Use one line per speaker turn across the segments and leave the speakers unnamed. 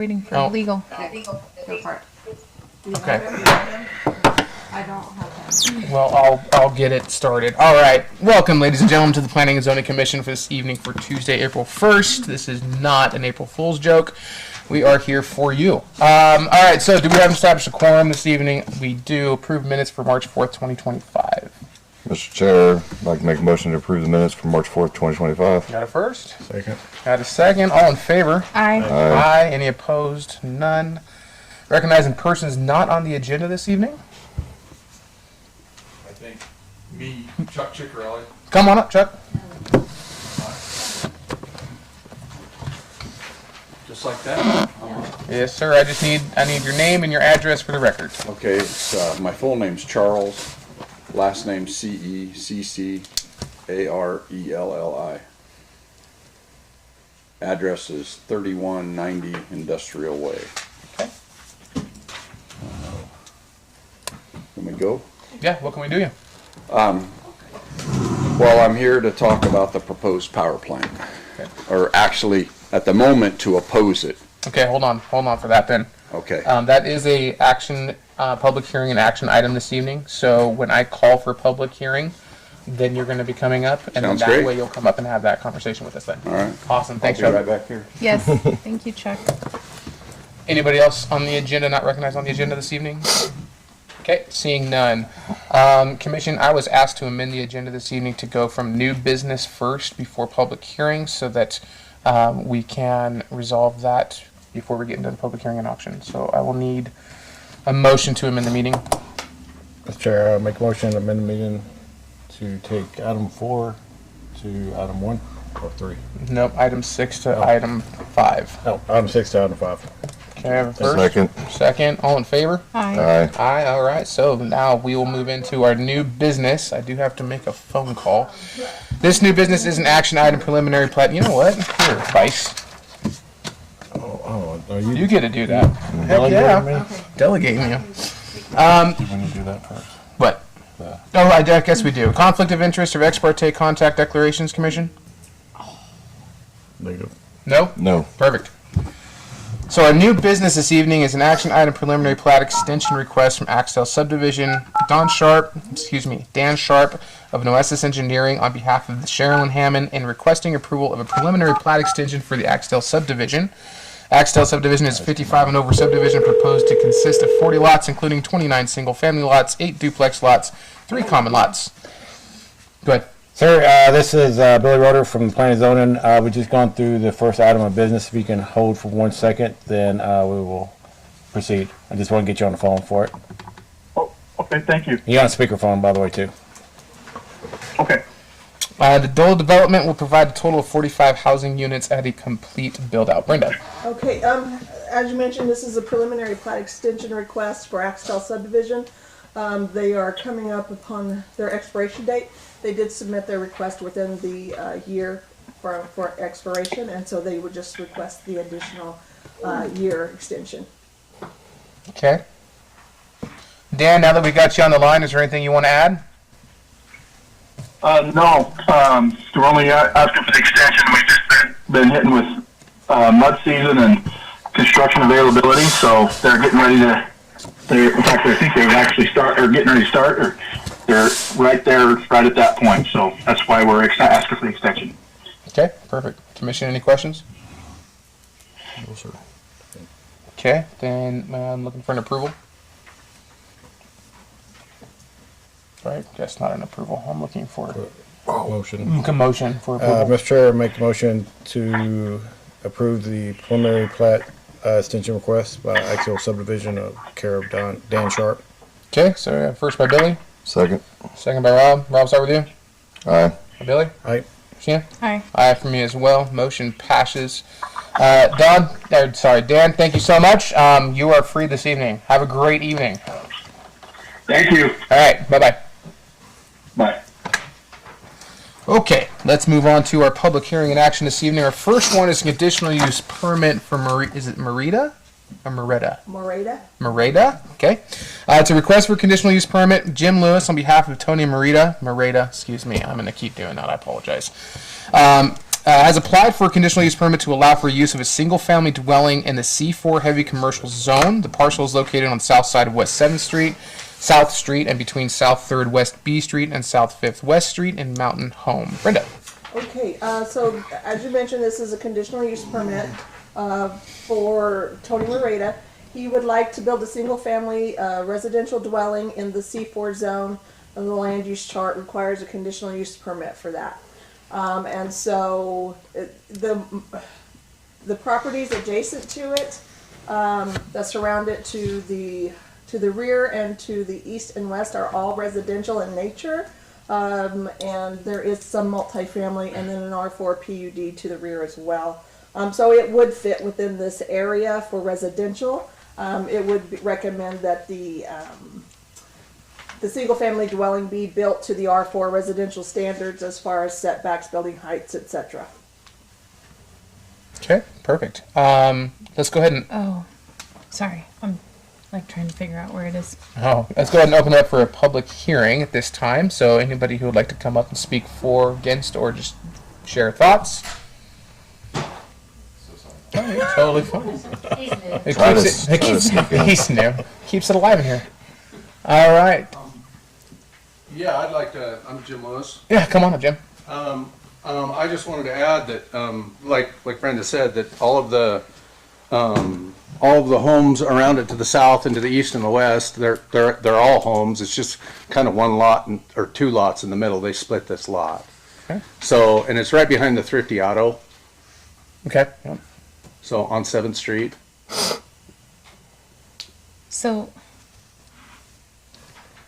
Waiting for legal.
Go for it.
Okay.
I don't have that.
Well, I'll get it started. All right. Welcome, ladies and gentlemen, to the Planning and Zoning Commission for this evening for Tuesday, April 1st. This is not an April Fool's joke. We are here for you. All right. So, do we have established a quorum this evening? We do. Approve minutes for March 4th, 2025.
Mr. Chair, I'd like to make a motion to approve the minutes for March 4th, 2025.
Got a first?
Second.
Got a second. All in favor?
Aye.
Aye. Any opposed? None. Recognizing persons not on the agenda this evening?
I think me, Chuck Chickarelli.
Come on up, Chuck.
Just like that?
Yes, sir. I need your name and your address for the record.
Okay, it's, my full name's Charles, last name Ceccarelli. Address is 3190 Industrial Way.
Okay.
Can we go?
Yeah, what can we do you?
Well, I'm here to talk about the proposed power plant.
Okay.
Or actually, at the moment, to oppose it.
Okay, hold on for that then.
Okay.
That is a public hearing and action item this evening. So when I call for public hearing, then you're going to be coming up, and
Sounds
then that
great.
way you'll come up and have that conversation with us then.
All right.
Awesome. Thanks,
I'll be
Chuck.
right back here.
Yes. Thank you, Chuck.
Anybody else on the agenda not recognized on the agenda this evening? Okay, seeing none. Commission, I was asked to amend the agenda this evening to go from new business first before public hearing so that we can resolve that before we get into the public hearing and auction. So I will need a motion to amend the meeting.
Mr. Chair, I'll make a motion to amend the meeting to take item 4 to item 1 or 3.
Nope, item 6 to item 5.
No, item 6 to item 5.
Can I have a first?
Second.
Second, all in favor?
Aye.
Aye.
Aye, all right. So now we will move into our new business. I do have to make a phone call. This new business is an action item preliminary plat. You know what? Here, Vice.
Oh, are
You
you
get to do that. Heck
delegating
yeah.
me?
Delegating you.
When you do that first.
What? Oh, I guess we do. Conflict of interest or ex parte contact declarations, Commission?
Negative.
No?
No.
Perfect. So our new business this evening is an action item preliminary plat extension request from Axtell Subdivision. Dan Sharp of Noesis Engineering on behalf of Sherilyn Hammond in requesting approval of a preliminary plat extension for the Axtell Subdivision. Axtell Subdivision is a 55 and over subdivision proposed to consist of 40 lots, including 29 single-family lots, 8 duplex lots, 3 common lots. Go ahead.
Sir, this is Billy Roeder from the Planning and Zoning. We've just gone through the first item of business. If you can hold for 1 second, then we will proceed. I just want to get you on the phone for it.
Oh, okay, thank you.
You're on speakerphone, by the way, too.
Okay.
The Dole development will provide a total of 45 housing units at a complete build-out. Brenda.
Okay, as you mentioned, this is a preliminary plat extension request for Axtell subdivision. They are coming up upon their expiration date. They did submit their request within the year for expiration, and so they would just request the additional year extension.
Okay. Dan, now that we got you on the line, is there anything you want to add?
No, we're only asking for the extension. We've just been hitting with mud season and construction availability, so they're getting ready to. In fact, I think they're actually getting ready to start, or they're right there, right at that point. So that's why we're asking for the extension.
Okay, perfect. Commission, any questions?
No, sir.
Okay, then I'm looking for an approval. Right, guess not an approval. I'm looking for
Motion.
a motion for approval.
Mr. Chair, make a motion to approve the preliminary plat extension request by Axtell Subdivision of care of Dan Sharp.
Okay, so first by Billy,
Second.
second by Rob. Rob, start with you.
Aye.
Billy?
Aye.
Christina?
Aye.
Aye for me as well. Motion passes. Dan, thank you so much. You are free this evening. Have a great evening.
Thank you.
All right, bye-bye.
Bye.
Okay, let's move on to our public hearing and action this evening. Our first one is a conditional use permit for is it Merida or Merida?
Moreda?
Merida, okay. It's a request for conditional use permit. Jim Lewis on behalf of Tony Merida, excuse me, I'm going to keep doing that, I apologize. has applied for a conditional use permit to allow for use of a single-family dwelling in the C4 heavy commercial zone. The parcel is located on the south side of West 7th Street, South Street, and between South 3rd West B Street and South 5th West Street in Mountain Home. Brenda.
Okay, so as you mentioned, this is a conditional use permit for Tony Loretta. He would like to build a single-family residential dwelling in the C4 zone, and the land use chart requires a conditional use permit for that. And so the properties adjacent to it that surround it to the rear and to the east and west are all residential in nature. And there is some multifamily and then an R4 PUD to the rear as well. So it would fit within this area for residential. It would recommend that the single-family dwelling be built to the R4 residential standards as far as setbacks, building heights, etc.
Okay, perfect. Let's go ahead and
Oh, sorry. I'm like trying to figure out where it is.
let's go ahead and open it up for a public hearing at this time. So anybody who would like to come up and speak for, against, or just share thoughts. Oh, you're totally fine. He's new. Keeps it alive in here. All right.
Yeah, I'd like to, I'm Jim Lewis.
Yeah, come on up, Jim.
I just wanted to add that, like Brenda said, that all of the homes around it to the south and to the east and the west, they're all homes. It's just kind of one lot or two lots in the middle. They split this lot.
Okay.
So, and it's right behind the Thrifty Auto.
Okay. Yep.
So on 7th Street.
So,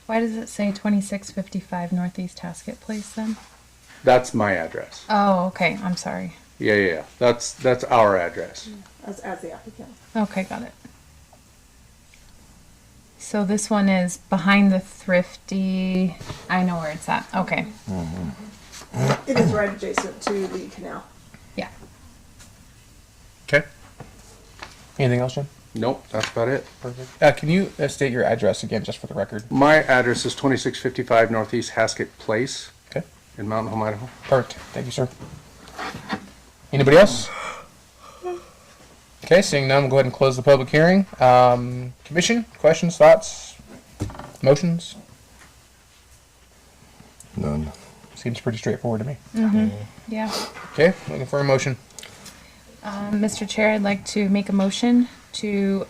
why does it say 2655 Northeast Haskett Place then?
That's my address.
Oh, okay. I'm sorry.
Yeah. That's our address.
As the applicant.
Okay, got it. So this one is behind the Thrifty. I know where it's at. Okay.
It is right adjacent to the canal.
Yeah.
Okay. Anything else, Jim?
Nope, that's about it.
Perfect. Can you state your address again, just for the record?
My address is 2655 Northeast Haskett Place
Okay.
in Mountain Home, Idaho.
Perfect. Thank you, sir. Anybody else? Okay, seeing none, we'll go ahead and close the public hearing. Commission, questions, thoughts, motions?
None.
Seems pretty straightforward to me.
Yeah.
Okay, looking for a motion.
Mr. Chair, I'd like to make a motion to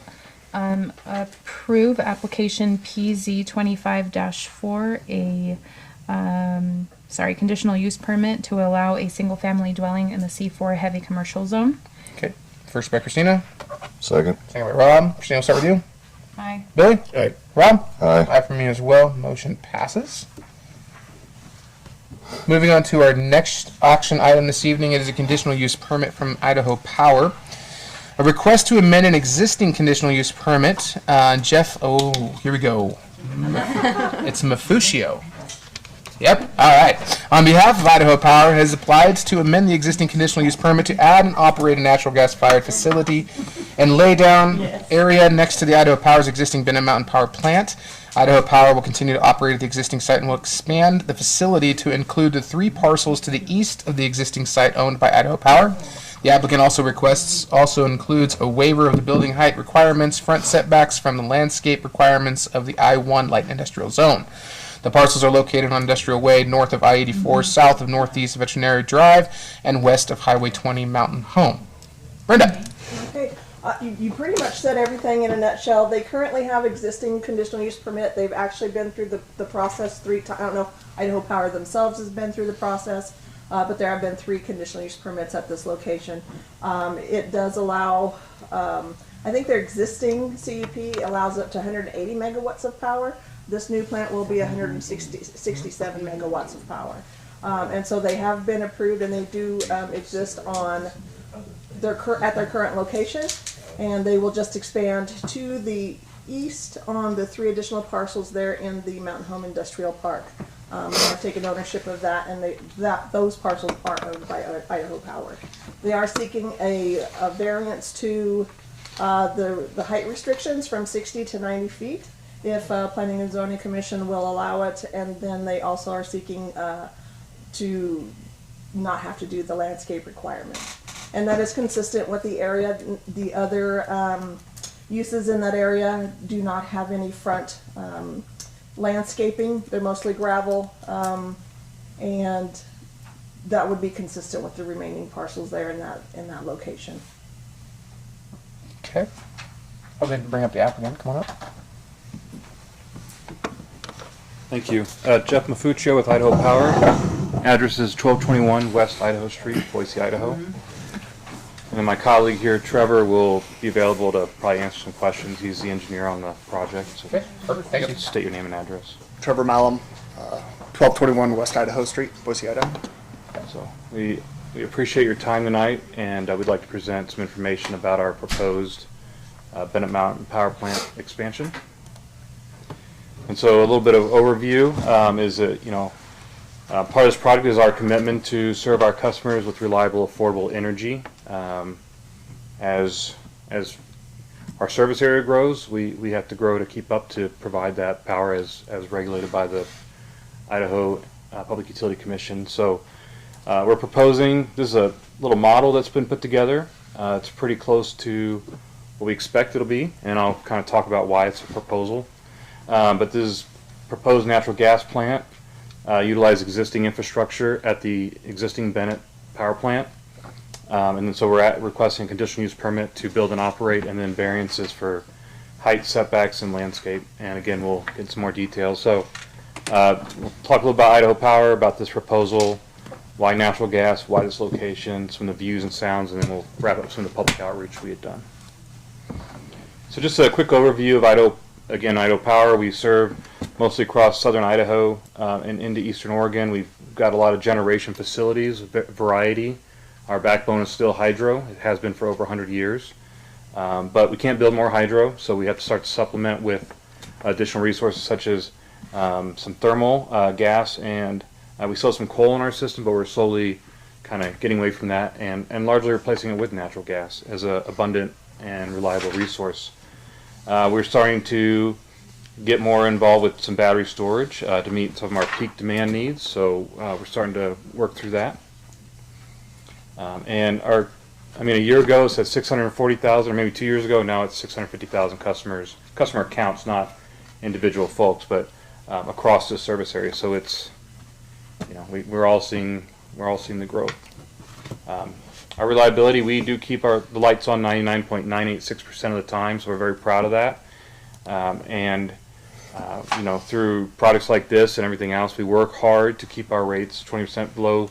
approve application PZ 25-4, conditional use permit to allow a single-family dwelling in the C4 heavy commercial zone.
Okay, first by Christina,
Second.
second by Rob. Christina, we'll start with you.
Aye.
Billy?
Aye.
Rob?
Aye.
Aye for me as well. Motion passes. Moving on to our next action item this evening, it is a conditional use permit from Idaho Power. A request to amend an existing conditional use permit. Jeff, here we go. It's Mafuscio. Yep, all right. On behalf of Idaho Power, has applied to amend the existing conditional use permit to add and operate a natural gas-fired facility and laydown area next to the Idaho Power's existing Bennett Mountain Power Plant. Idaho Power will continue to operate at the existing site and will expand the facility to include the 3 parcels to the east of the existing site owned by Idaho Power. The applicant also includes a waiver of the building height requirements, front setbacks from the landscape requirements of the I-1 light industrial zone. The parcels are located on Industrial Way, north of I-84, south of Northeast Veterinary Drive, and west of Highway 20 Mountain Home. Brenda.
Okay, you pretty much said everything in a nutshell. They currently have existing conditional use permit. They've actually been through the process 3 times. I don't know if Idaho Power themselves has been through the process, but there have been 3 conditional use permits at this location. It does allow, I think their existing CUP allows up to 180 megawatts of power. This new plant will be 167 megawatts of power. And so they have been approved, and they do exist on at their current location, and they will just expand to the east on the 3 additional parcels there in the Mountain Home Industrial Park. I've taken ownership of that, and those parcels are owned by Idaho Power. They are seeking a variance to the height restrictions from 60 to 90 feet. If Planning and Zoning Commission will allow it, and then they also are seeking to not have to do the landscape requirement. And that is consistent with the area. The other uses in that area do not have any front landscaping. They're mostly gravel, and that would be consistent with the remaining parcels there in that location.
Okay. I'll then bring up the applicant. Come on up.
Thank you. Jeff Mafuccio with Idaho Power. Address is 1221 West Idaho Street, Boise, Idaho. And then my colleague here, Trevor, will be available to probably answer some questions. He's the engineer on the project. So
Okay. Perfect. Thank you.
state your name and address.
Trevor Malum, 1221 West Idaho Street, Boise, Idaho.
So we appreciate your time tonight, and we'd like to present some information about our proposed Bennett Mountain Power Plant expansion. And so a little bit of overview is that, part of this project is our commitment to serve our customers with reliable, affordable energy. As our service area grows, we have to grow to keep up to provide that power as regulated by the Idaho Public Utility Commission. So we're proposing, this is a little model that's been put together. It's pretty close to what we expect it'll be, and I'll kind of talk about why it's a proposal. But this is proposed natural gas plant, utilize existing infrastructure at the existing Bennett power plant. And then so we're requesting a conditional use permit to build and operate, and then variances for height, setbacks, and landscape. And again, we'll get some more details. So we'll talk a little about Idaho Power, about this proposal, why natural gas, why this location, some of the views and sounds, and then we'll wrap up some of the public outreach we had done. So just a quick overview of Idaho. Again, Idaho Power, we serve mostly across southern Idaho and into eastern Oregon. We've got a lot of generation facilities, variety. Our backbone is still hydro. It has been for over 100 years. But we can't build more hydro, so we have to start to supplement with additional resources such as some thermal gas, and we still have some coal in our system, but we're slowly kind of getting away from that and largely replacing it with natural gas as an abundant and reliable resource. We're starting to get more involved with some battery storage to meet some of our peak demand needs, so we're starting to work through that. And a year ago it said 640,000, or maybe 2 years ago, now it's 650,000 customers. Customer accounts, not individual folks, but across the service area. So it's, we're all seeing the growth. Our reliability, we do keep the lights on 99.986% of the time, so we're very proud of that. Through products like this and everything else, we work hard to keep our rates 20% below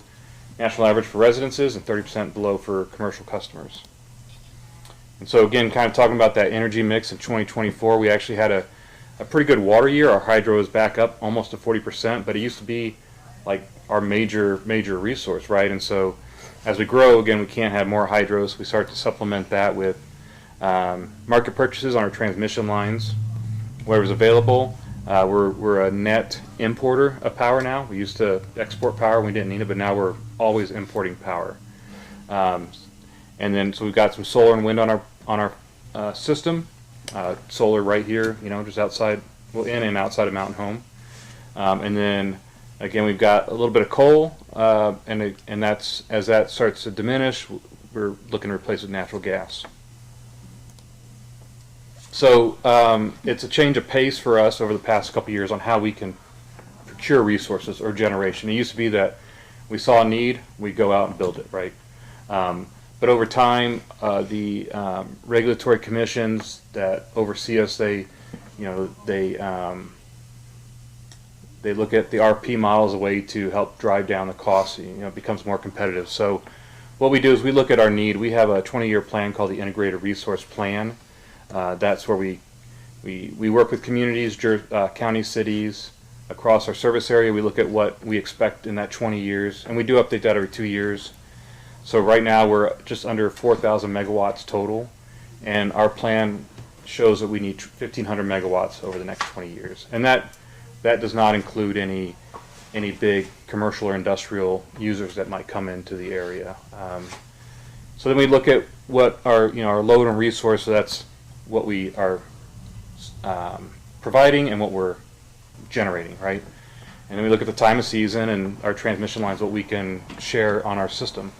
national average for residences and 30% below for commercial customers. And so again, kind of talking about that energy mix in 2024, we actually had a pretty good water year. Our hydro is back up almost to 40%, but it used to be like our major resource, right? And so as we grow, again, we can't have more hydros. We start to supplement that with market purchases on our transmission lines, whatever's available. We're a net importer of power now. We used to export power when we didn't need it, but now we're always importing power. And then so we've got some solar and wind on our system. Solar right here, just outside, well, in and outside of Mountain Home. And then again, we've got a little bit of coal, and that's, as that starts to diminish, we're looking to replace it with natural gas. So it's a change of pace for us over the past couple of years on how we can procure resources or generation. It used to be that we saw a need, we'd go out and build it, right? But over time, the regulatory commissions that oversee us, they look at the RP model as a way to help drive down the cost. It becomes more competitive. So what we do is we look at our need. We have a 20-year plan called the Integrated Resource Plan. That's where we work with communities, counties, cities across our service area. We look at what we expect in that 20 years, and we do update that every 2 years. So right now we're just under 4,000 megawatts total, and our plan shows that we need 1,500 megawatts over the next 20 years. And that does not include any big commercial or industrial users that might come into the area. So then we look at what our load and resource. So that's what we are providing and what we're generating, right? And then we look at the time of season and our transmission lines, what we can share on our system.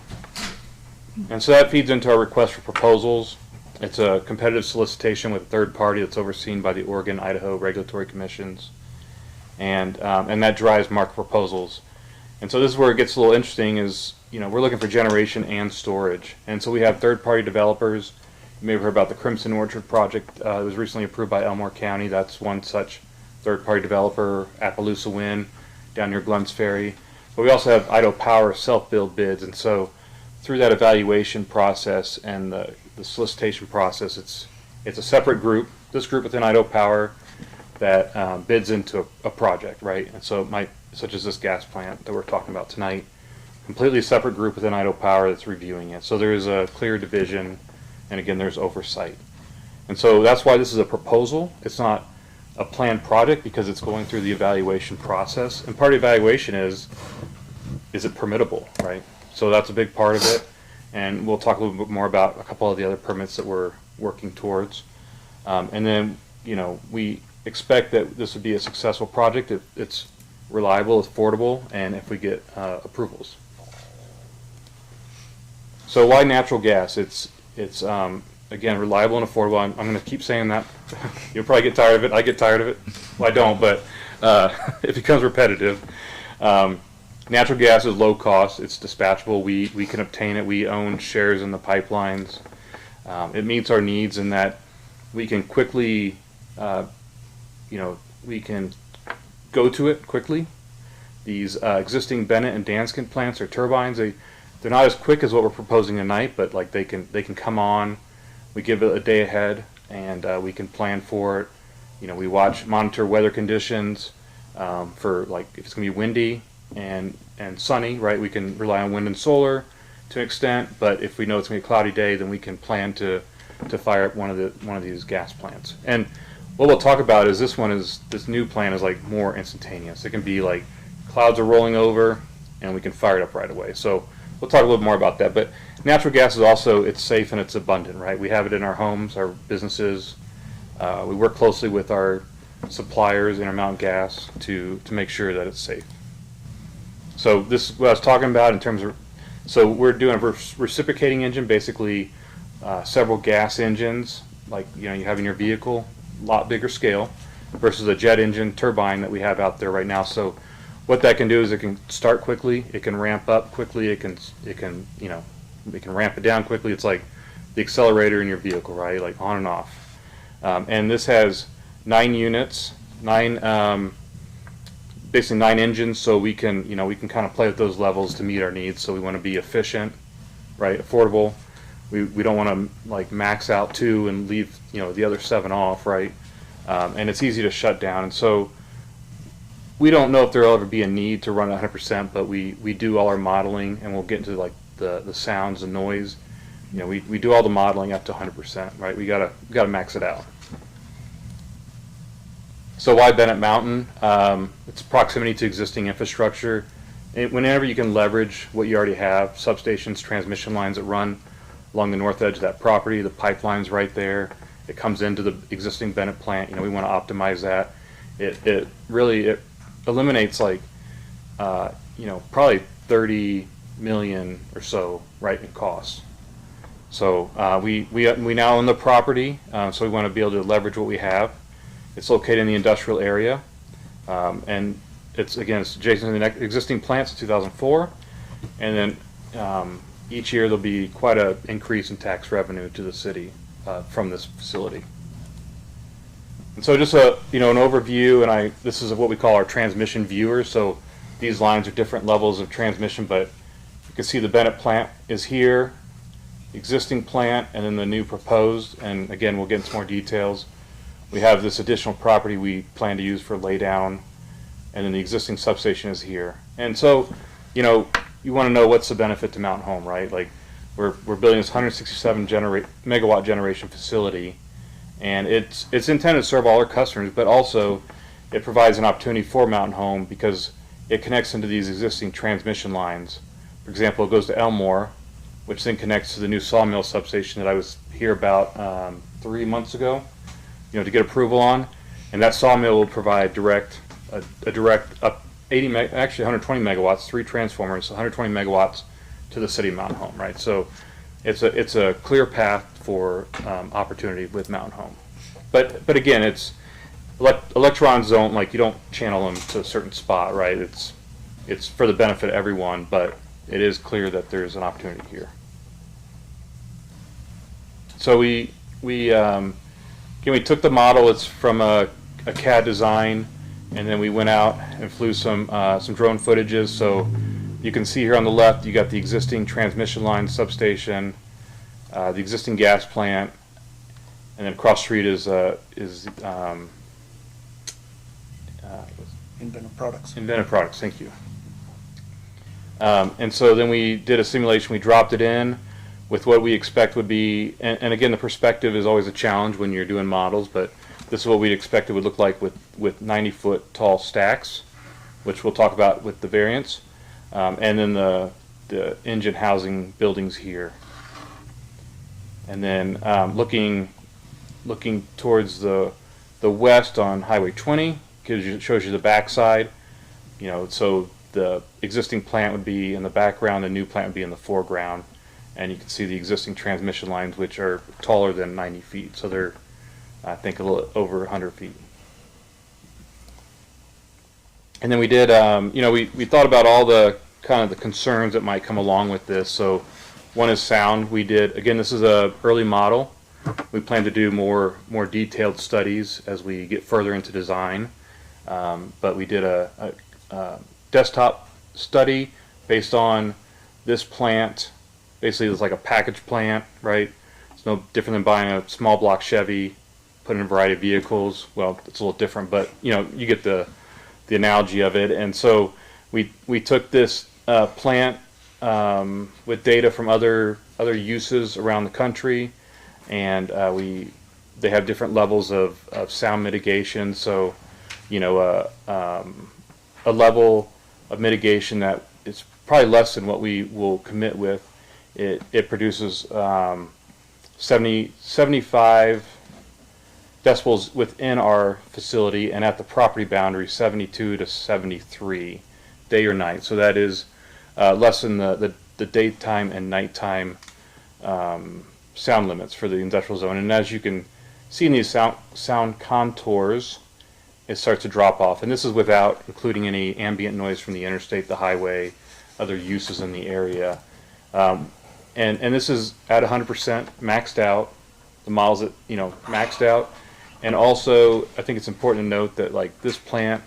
And so that feeds into our request for proposals. It's a competitive solicitation with a third party that's overseen by the Oregon, Idaho regulatory commissions. And that drives market proposals. And so this is where it gets a little interesting is, we're looking for generation and storage. And so we have third-party developers. You may have heard about the Crimson Orchard project. It was recently approved by Elmore County. That's one such third-party developer, Appaloosa Wind, down near Glens Ferry. But we also have Idaho Power self-build bids. And so through that evaluation process and the solicitation process, it's a separate group, this group within Idaho Power, that bids into a project, right? And so it might, such as this gas plant that we're talking about tonight, completely separate group within Idaho Power that's reviewing it. So there is a clear division, and again, there's oversight. And so that's why this is a proposal. It's not a planned project because it's going through the evaluation process. And part of the evaluation is it permittable, right? So that's a big part of it. And we'll talk a little bit more about a couple of the other permits that we're working towards. And then, we expect that this would be a successful project if it's reliable, affordable, and if we get approvals. So why natural gas? It's again, reliable and affordable. I'm going to keep saying that. You'll probably get tired of it. I get tired of it. Well, I don't, but it becomes repetitive. Natural gas is low cost. It's dispatchable. We can obtain it. We own shares in the pipelines. It meets our needs in that we can quickly, we can go to it quickly. These existing Bennett and Danskin plants or turbines, they're not as quick as what we're proposing tonight, but like they can come on. We give it a day ahead, and we can plan for it. We monitor weather conditions for like if it's going to be windy and sunny, right? We can rely on wind and solar to an extent, but if we know it's going to be a cloudy day, then we can plan to fire up one of these gas plants. And what we'll talk about is this new plan is like more instantaneous. It can be like clouds are rolling over, and we can fire it up right away. So we'll talk a little more about that. But natural gas is also, it's safe and it's abundant, right? We have it in our homes, our businesses. We work closely with our suppliers, Intermountain Gas, to make sure that it's safe. So this is what I was talking about in terms of, so we're doing a reciprocating engine, basically several gas engines, like you have in your vehicle, a lot bigger scale, versus a jet engine turbine that we have out there right now. So what that can do is it can start quickly, it can ramp up quickly, it can ramp it down quickly. It's like the accelerator in your vehicle, right? Like on and off. And this has 9 units, basically 9 engines, so we can kind of play with those levels to meet our needs. So we want to be efficient, right? Affordable. We don't want to like max out 2 and leave the other 7 off, right? And it's easy to shut down. And so we don't know if there'll ever be a need to run 100%, but we do all our modeling, and we'll get into like the sounds and noise. We do all the modeling up to 100%, right? We gotta max it out. So why Bennett Mountain? It's proximity to existing infrastructure. Whenever you can leverage what you already have, substations, transmission lines that run along the north edge of that property, the pipeline's right there. It comes into the existing Bennett plant. We want to optimize that. It really eliminates like probably 30 million or so, right, in costs. So we now own the property, so we want to be able to leverage what we have. It's located in the industrial area, and it's adjacent to the existing plant since 2004, and then each year there'll be quite an increase in tax revenue to the city from this facility. And so just an overview, and this is what we call our transmission viewers. So these lines are different levels of transmission, but you can see the Bennett plant is here, the existing plant, and then the new proposed. And again, we'll get into more details. We have this additional property we plan to use for laydown, and then the existing substation is here. And so, you want to know what's the benefit to Mountain Home, right? Like we're building this 167 megawatt generation facility, and it's intended to serve all our customers, but also it provides an opportunity for Mountain Home because it connects into these existing transmission lines. For example, it goes to Elmore, which then connects to the new sawmill substation that I was here about 3 months ago, to get approval on, and that sawmill will provide a direct actually 120 megawatts, 3 transformers, 120 megawatts to the city of Mountain Home, right? So it's a clear path for opportunity with Mountain Home. But again, electrons don't, like, you don't channel them to a certain spot, right? It's for the benefit of everyone, but it is clear that there's an opportunity here. So we took the model. It's from a CAD design, and then we went out and flew some drone footages. So you can see here on the left, you got the existing transmission line substation, the existing gas plant, and then across the street is
Inventive products.
Inventive Products. Thank you. And so then we did a simulation. We dropped it in with what we expect would be, and again, the perspective is always a challenge when you're doing models, but this is what we'd expect it would look like with 90-foot tall stacks, which we'll talk about with the variants, and then the engine housing buildings here. And then looking towards the west on Highway 20, shows you the backside. So the existing plant would be in the background, the new plant would be in the foreground, and you can see the existing transmission lines, which are taller than 90 feet. So they're, I think, a little over 100 feet. And then we did, we thought about all the kind of the concerns that might come along with this. So one is sound. We did, again, this is a early model. We plan to do more detailed studies as we get further into design. But we did a desktop study based on this plant. Basically, it's like a package plant, right? It's no different than buying a small block Chevy, put in a variety of vehicles. Well, it's a little different, but you get the analogy of it. And so we took this plant with data from other uses around the country, and they have different levels of sound mitigation. So a level of mitigation that is probably less than what we will commit with. It produces 75 decibels within our facility, and at the property boundary 72 to 73 day or night. So that is less than the daytime and nighttime sound limits for the industrial zone. And as you can see in these sound contours, it starts to drop off. And this is without including any ambient noise from the interstate, the highway, other uses in the area. And this is at 100% maxed out. The models that maxed out. And also, I think it's important to note that like this plant,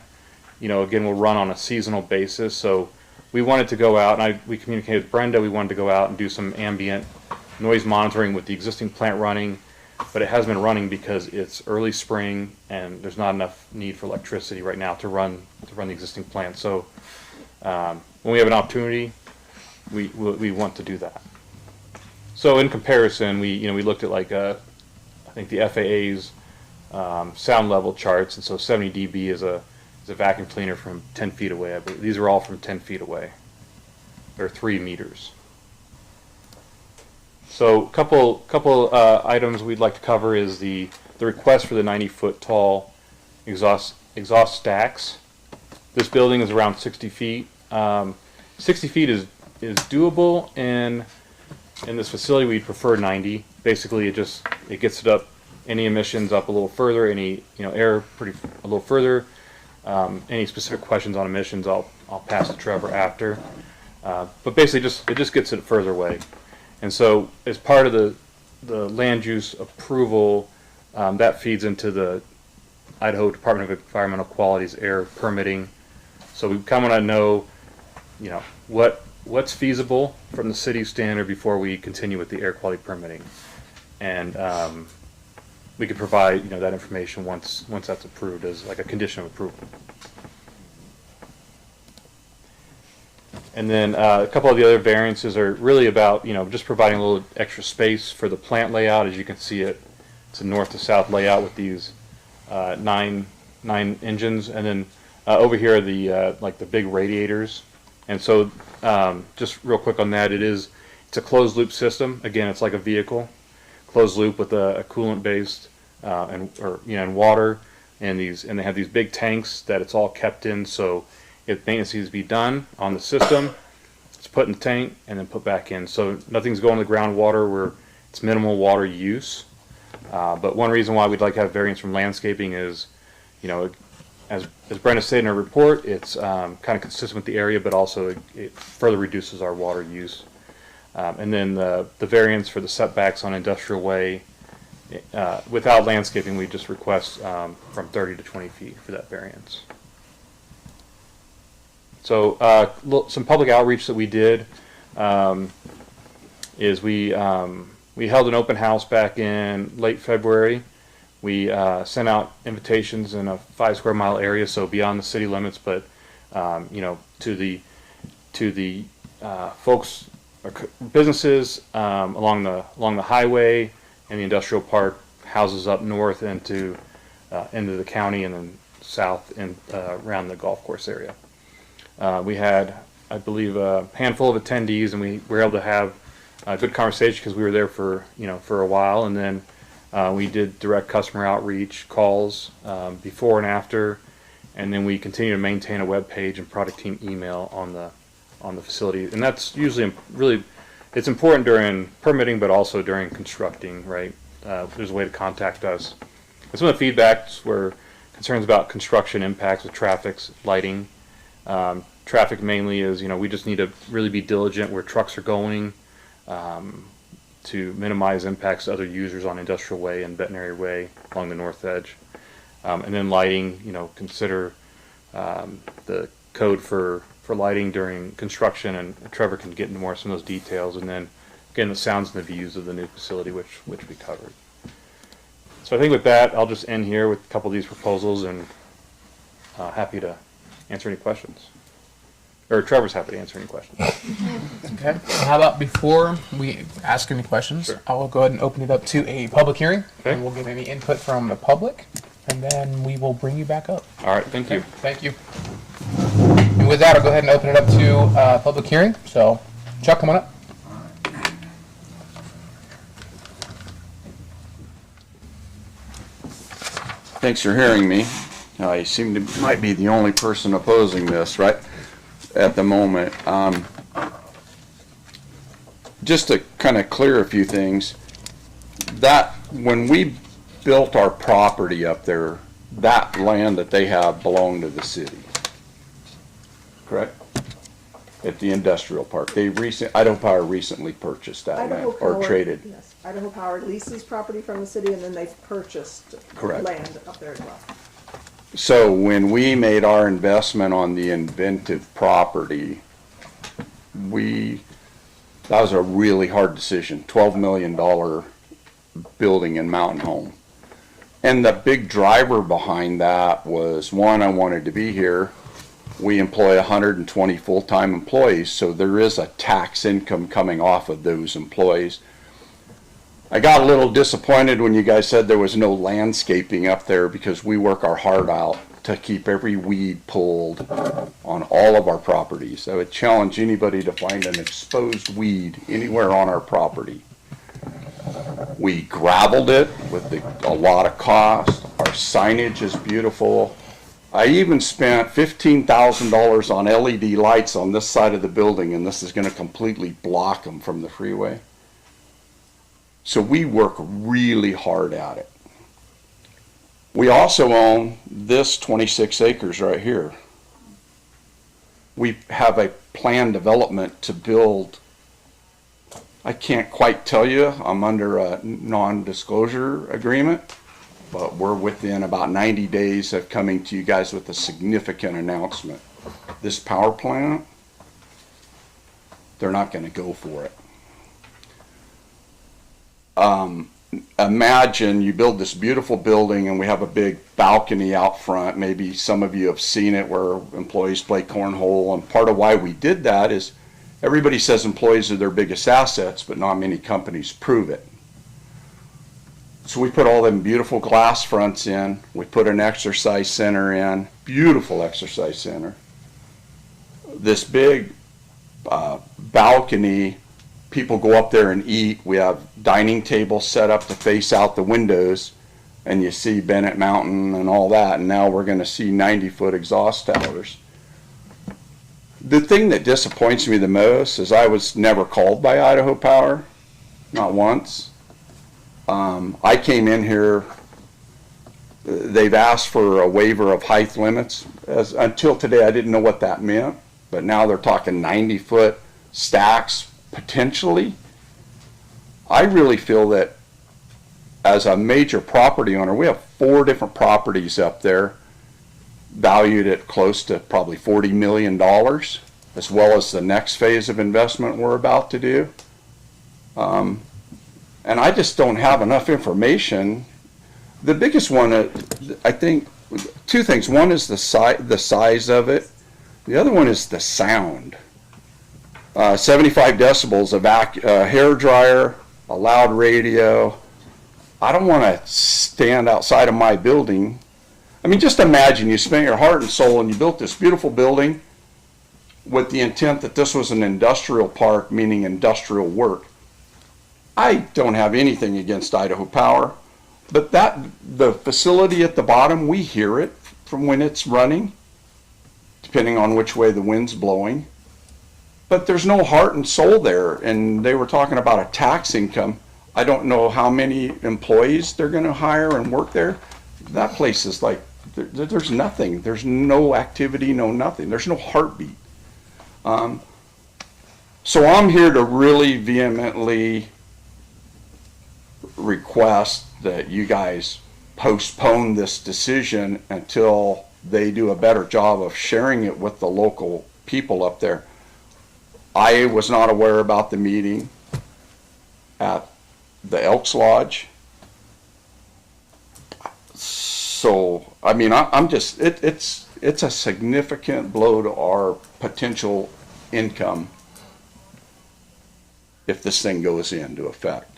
again, will run on a seasonal basis. So we wanted to go out, and we communicated with Brenda. We wanted to go out and do some ambient noise monitoring with the existing plant running, but it hasn't been running because it's early spring and there's not enough need for electricity right now to run the existing plant. So when we have an opportunity, we want to do that. So in comparison, we looked at like I think the FAA's sound level charts, and so 70 dB is a vacuum cleaner from 10 feet away. I believe these are all from 10 feet away, or 3 meters. So a couple items we'd like to cover is the request for the 90-foot tall exhaust stacks. This building is around 60 feet. 60 feet is doable, and in this facility we'd prefer 90. Basically, it gets it up, any emissions up a little further, any air a little further. Any specific questions on emissions, I'll pass to Trevor after. But basically, it just gets it further away. And so, as part of the land use approval, that feeds into the Idaho Department of Environmental Quality's air permitting. So we kind of want to know, what's feasible from the city standard before we continue with the air quality permitting, and we could provide that information once that's approved as like a condition of approval. And then a couple of the other variances are really about just providing a little extra space for the plant layout. As you can see, it's a north to south layout with these nine engines, and then over here are the like the big radiators. And so just real quick on that, it's a closed loop system. Again, it's like a vehicle, closed loop with a coolant based and water, and they have these big tanks that it's all kept in. So If maintenance needs to be done on the system, it's put in the tank and then put back in. So nothing's going to the groundwater where it's minimal water use. But one reason why we'd like to have variance from landscaping is, as Brenda stated in her report, it's kind of consistent with the area, but also it further reduces our water use. And then the variance for the setbacks on Industrial Way, without landscaping, we just request from 30 to 20 feet for that variance. So some public outreach that we did is we held an open house back in late February. We sent out invitations in a 5 square mile area, so beyond the city limits, but to the folks or businesses along the highway and the industrial park, houses up north into the county, and then south and around the golf course area. We had, I believe, a handful of attendees, and we were able to have a good conversation because we were there for a while, and then we did direct customer outreach calls before and after, and then we continue to maintain a web page and product team email on the facility, and that's usually it's important during permitting, but also during constructing. Right, there's a way to contact us. And some of the feedbacks were concerns about construction impacts with traffic, lighting. Traffic mainly is, we just need to really be diligent where trucks are going to minimize impacts to other users on Industrial Way and Veterinary Way along the north edge. And then lighting, consider the code for lighting during construction, and Trevor can get into more some of those details. And then again, the sounds and the views of the new facility, which we covered. So I think with that, I'll just end here with a couple of these proposals, and happy to answer any questions. Or Trevor's happy to answer any questions.
Okay. How about before we ask any questions,
Sure.
I will go ahead and open it up to a public hearing,
Okay.
and we'll get any input from the public, and then we will bring you back up.
All right, thank you.
Thank you. And with that, I'll go ahead and open it up to public hearing. So, Chuck, come on up.
Thanks for hearing me. I might be the only person opposing this, right, at the moment. Just to kind of clear a few things, that when we built our property up there, that land that they have belonged to the city, correct? At the industrial park. Idaho Power recently purchased that
Idaho
land, or
Power-
traded.
Yes, Idaho Power leases property from the city, and then they've purchased
Correct.
land up there as well.
So when we made our investment on the Inventive property, that was a really hard decision, $12 million building in Mountain Home. And the big driver behind that was, one, I wanted to be here. We employ 120 full-time employees, so there is a tax income coming off of those employees. I got a little disappointed when you guys said there was no landscaping up there, because we work our heart out to keep every weed pulled on all of our properties. I would challenge anybody to find an exposed weed anywhere on our property. We gravelled it with a lot of cost. Our signage is beautiful. I even spent $15,000 on LED lights on this side of the building, and this is going to completely block them from the freeway. So we work really hard at it. We also own this 26 acres right here. We have a planned development to build. I can't quite tell you, I'm under a non-disclosure agreement, but we're within about 90 days of coming to you guys with a significant announcement. This power plant, they're not going to go for it. Imagine you build this beautiful building and we have a big balcony out front. Maybe some of you have seen it where employees play cornhole, and part of why we did that is everybody says employees are their biggest assets, but not many companies prove it. So we put all them beautiful glass fronts in. We put an exercise center in, beautiful exercise center. This big balcony, people go up there and eat. We have dining tables set up to face out the windows, and you see Bennett Mountain and all that. And now we're going to see 90-foot exhaust towers. The thing that disappoints me the most is I was never called by Idaho Power, not once. I came in here, they've asked for a waiver of height limits. Until today, I didn't know what that meant, but now they're talking 90-foot stacks potentially. I really feel that as a major property owner, we have 4 different properties up there valued at close to probably $40 million, as well as the next phase of investment we're about to do. And I just don't have enough information. The biggest one, I think, 2 things. One is the size of it. The other one is the sound. 75 decibels, a hair dryer, a loud radio. I don't want to stand outside of my building. I mean, just imagine you spent your heart and soul and you built this beautiful building with the intent that this was an industrial park, meaning industrial work. I don't have anything against Idaho Power, but the facility at the bottom, we hear it from when it's running, depending on which way the wind's blowing. But there's no heart and soul there, and they were talking about a tax income. I don't know how many employees they're going to hire and work there. That place is like, there's nothing. There's no activity, no nothing. There's no heartbeat. So I'm here to really vehemently request that you guys postpone this decision until they do a better job of sharing it with the local people up there. I was not aware about the meeting at the Elks Lodge. So, I mean, I'm just, it's a significant blow to our potential income if this thing goes into effect.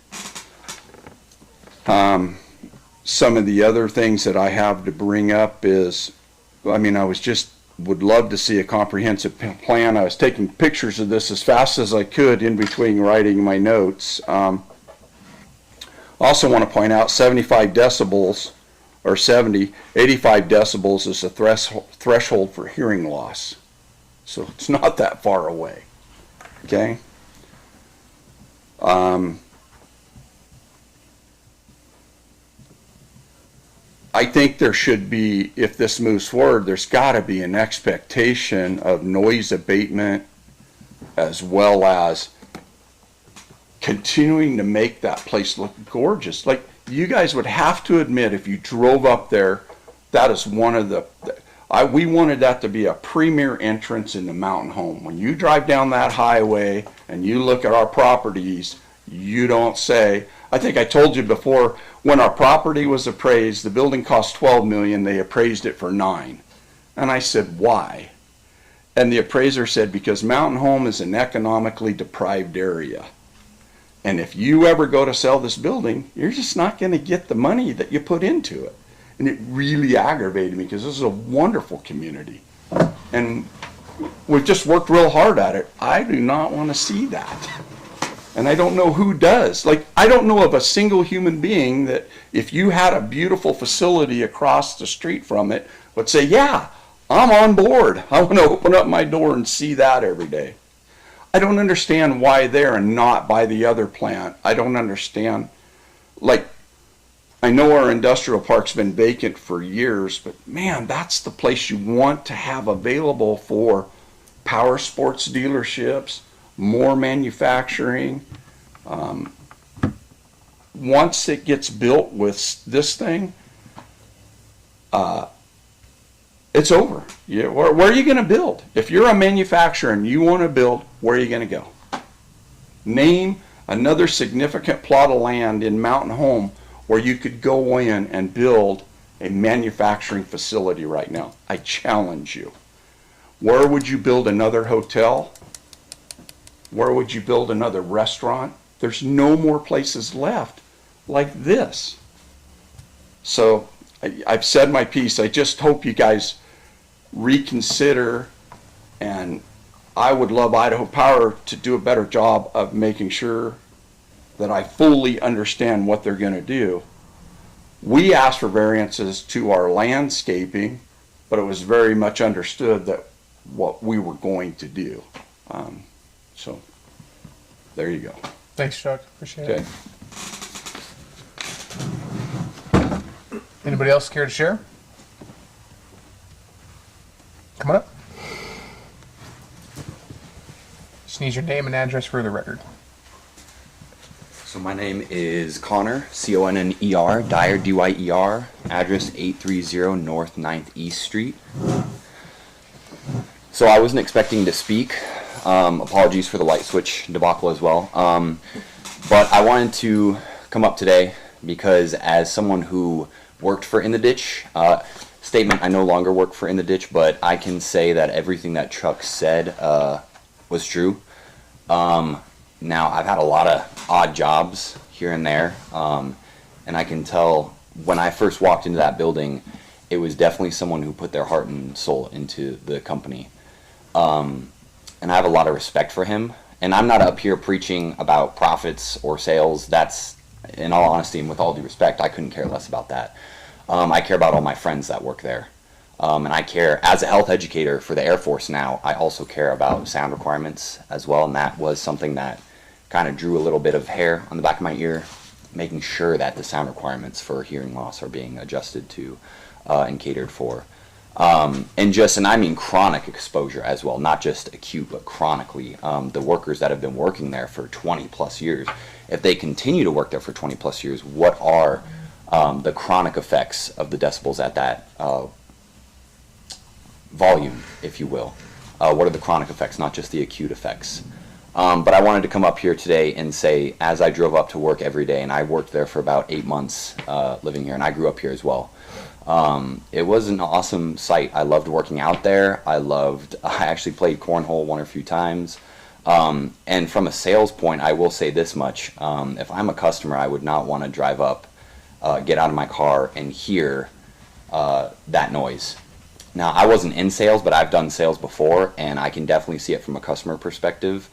Some of the other things that I have to bring up is, I mean, would love to see a comprehensive plan. I was taking pictures of this as fast as I could in between writing my notes. Also want to point out 75 decibels, or 85 decibels is the threshold for hearing loss. So it's not that far away, okay? I think there should be, if this moves forward, there's got to be an expectation of noise abatement as well as continuing to make that place look gorgeous. Like, you guys would have to admit, if you drove up there, that is one of we wanted that to be a premier entrance into Mountain Home. When you drive down that highway and you look at our properties, you don't say, I think I told you before, when our property was appraised, the building cost $12 million, they appraised it for $9 million. And I said, why? And the appraiser said, because Mountain Home is an economically deprived area. And if you ever go to sell this building, you're just not going to get the money that you put into it. And it really aggravated me because this is a wonderful community. And we've just worked real hard at it. I do not want to see that. And I don't know who does. Like, I don't know of a single human being that, if you had a beautiful facility across the street from it, would say, yeah, I'm on board. I want to open up my door and see that every day. I don't understand why there and not by the other plant. I don't understand. Like, I know our industrial park's been vacant for years, but man, that's the place you want to have available for power sports dealerships, more manufacturing. Once it gets built with this thing, it's over. Where are you going to build? If you're a manufacturer and you want to build, where are you going to go? Name another significant plot of land in Mountain Home where you could go in and build a manufacturing facility right now. I challenge you. Where would you build another hotel? Where would you build another restaurant? There's no more places left like this. So I've said my piece. I just hope you guys reconsider, and I would love Idaho Power to do a better job of making sure that I fully understand what they're going to do. We asked for variances to our landscaping, but it was very much understood that what we were going to do. So there you go.
Thanks, Chuck. Appreciate
Okay.
it. Anybody else care to share? Come on up. Just need your name and address for the record.
So my name is Connor, Conner, Dyer, Dyer, address 830 North 9th East Street. So I wasn't expecting to speak. Apologies for the light switch debacle as well. But I wanted to come up today because as someone who worked for In the Ditch, statement, I no longer work for In the Ditch, but I can say that everything that Chuck said was true. Now, I've had a lot of odd jobs here and there, and I can tell when I first walked into that building, it was definitely someone who put their heart and soul into the company. And I have a lot of respect for him. And I'm not up here preaching about profits or sales. That's, in all honesty and with all due respect, I couldn't care less about that. I care about all my friends that work there. And I care, as a health educator for the Air Force now, I also care about sound requirements as well. And that was something that kind of drew a little bit of hair on the back of my ear, making sure that the sound requirements for hearing loss are being adjusted to and catered for. And I mean chronic exposure as well, not just acute, but chronically. The workers that have been working there for 20 plus years, if they continue to work there for 20 plus years, what are the chronic effects of the decibels at that volume, if you will? What are the chronic effects, not just the acute effects? But I wanted to come up here today and say, as I drove up to work every day, and I worked there for about 8 months living here, and I grew up here as well. It was an awesome site. I loved working out there. I actually played cornhole one or a few times. And from a sales point, I will say this much. If I'm a customer, I would not want to drive up, get out of my car, and hear that noise. Now, I wasn't in sales, but I've done sales before, and I can definitely see it from a customer perspective.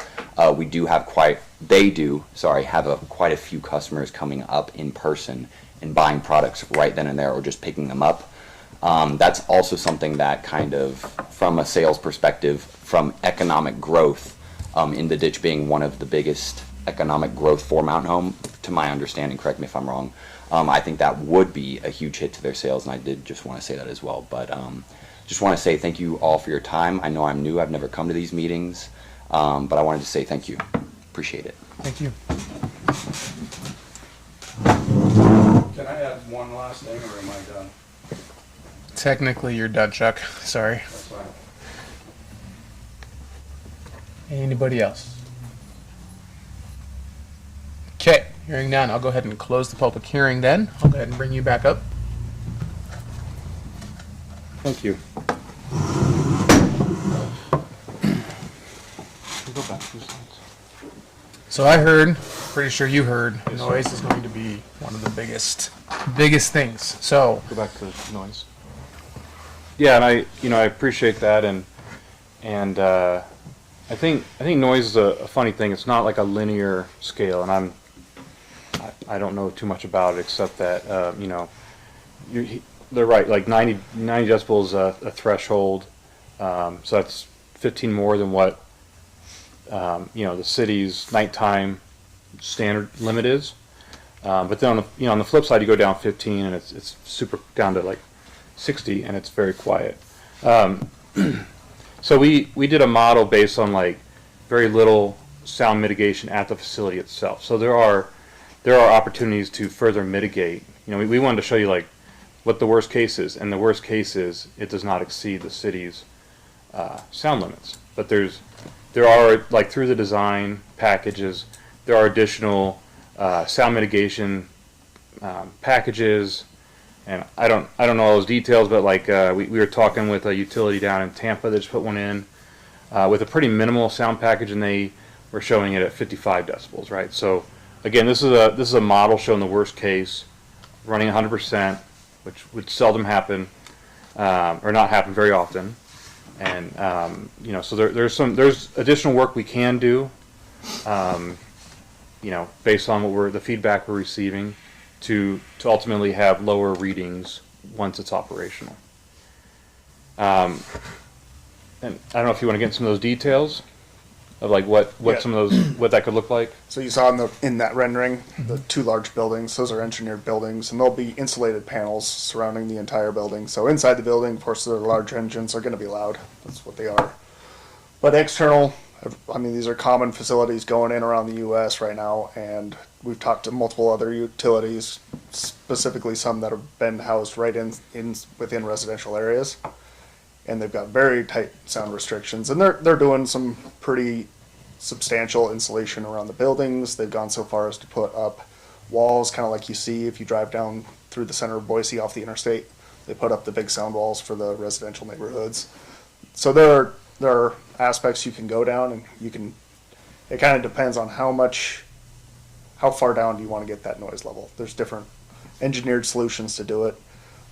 We do have quite a few customers coming up in person and buying products right then and there or just picking them up. That's also something that kind of, from a sales perspective, from economic growth, In the Ditch being one of the biggest economic growth for Mountain Home, to my understanding, correct me if I'm wrong, I think that would be a huge hit to their sales, and I did just want to say that as well. But just want to say thank you all for your time. I know I'm new. I've never come to these meetings, but I wanted to say thank you. Appreciate it.
Thank you.
Can I add one last thing, or am I done?
Technically, you're done, Chuck. Sorry.
That's fine.
Anybody else? Okay, hearing none, I'll go ahead and close the public hearing then. I'll go ahead and bring you back up.
Thank you. Go back 2 slides.
So I heard, pretty sure you heard, noise is going to be one of the biggest things. So
Go back to noise. Yeah, and I appreciate that, and I think noise is a funny thing. It's not like a linear scale, and I don't know too much about it except that they're right. Like 90 decibels is a threshold, so that's 15 more than what the city's nighttime standard limit is. But then on the flip side, you go down 15, and it's super down to like 60, and it's very quiet. So we did a model based on like very little sound mitigation at the facility itself. So there are opportunities to further mitigate. We wanted to show you like what the worst case is, and the worst case is it does not exceed the city's sound limits. But there are, like, through the design packages, there are additional sound mitigation packages, and I don't know all those details, but like we were talking with a utility down in Tampa that just put one in with a pretty minimal sound package, and they were showing it at 55 decibels, right? So again, this is a model showing the worst case, running 100%, which would seldom happen, or not happen very often. And so there's additional work we can do, based on the feedback we're receiving, to ultimately have lower readings once it's operational. and I don't know if you want to get into some of those details of like what
Yeah.
some of those, what that could look like.
So you saw in that rendering, the two large buildings, those are engineered buildings, and there'll be insulated panels surrounding the entire building. So inside the building, of course, the large engines are gonna be loud, that's what they are. But external, I mean, these are common facilities going in around the US right now, and we've talked to multiple other utilities, specifically some that have been housed right in within residential areas. And they've got very tight sound restrictions, and they're doing some pretty substantial insulation around the buildings. They've gone so far as to put up walls, kind of like you see if you drive down through the center of Boise off the interstate. They put up the big sound walls for the residential neighborhoods. So there are aspects you can go down, and you can. It kind of depends on how far down do you want to get that noise level. There's different engineered solutions to do it.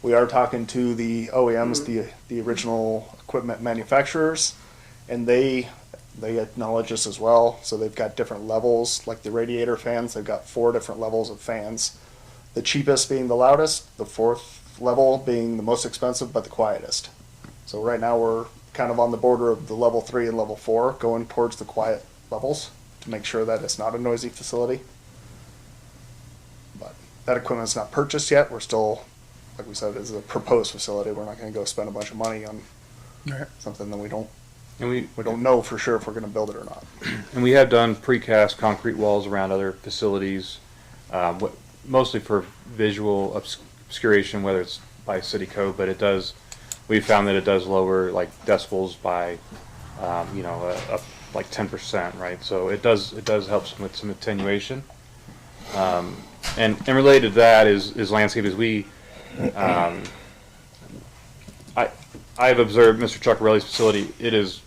We are talking to the OEMs, the original equipment manufacturers, and they acknowledge this as well. So they've got different levels, like the radiator fans. They've got 4 different levels of fans. The cheapest being the loudest, the 4th level being the most expensive but the quietest. So right now we're kind of on the border of the level 3 and level 4, going towards the quiet levels to make sure that it's not a noisy facility. But that equipment's not purchased yet. We're still, like we said, it's a proposed facility. We're not going to go spend a bunch of money on something that we don't know for sure if we're going to build it or not.
And we have done precast concrete walls around other facilities, mostly for visual obscuration, whether it's by city code, but we found that it does lower like decibels by, like 10%, right? So it does help with some attenuation. And related to that is landscape. I've observed Mr. Chuckarelli's facility. It is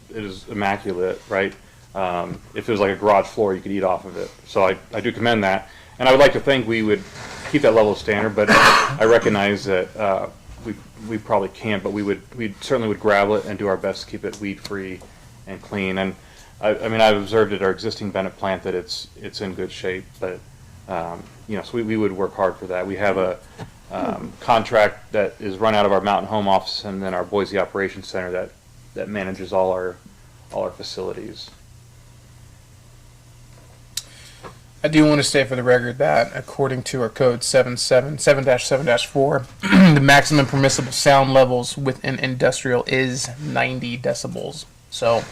immaculate, right? If it was like a garage floor, you could eat off of it. So I do commend that, and I would like to think we would keep that level of standard. But I recognize that we probably can't. But we certainly would gravel it and do our best to keep it weed free and clean. And I mean, I've observed at our existing Bennett plant that it's in good shape. But so we would work hard for that. We have a contract that is run out of our Mountain Home office, and then our Boise Operations Center that manages all our facilities.
I do want to say for the record that according to our code 7-7-4, the maximum permissible sound levels within industrial is 90 decibels. So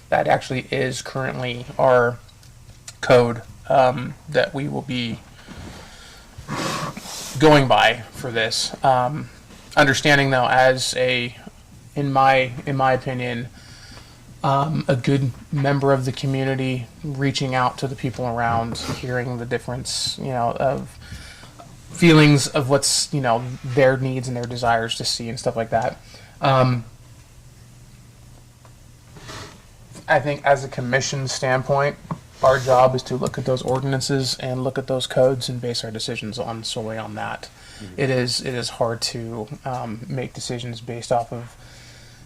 that actually is currently our code that we will be going by for this. Understanding though, in my opinion, a good member of the community reaching out to the people around, hearing the difference, of feelings of what's, their needs and their desires to see and stuff like that. I think as a commission standpoint, our job is to look at those ordinances and look at those codes and base our decisions solely on that. Mm-hmm. It is hard to make decisions based off of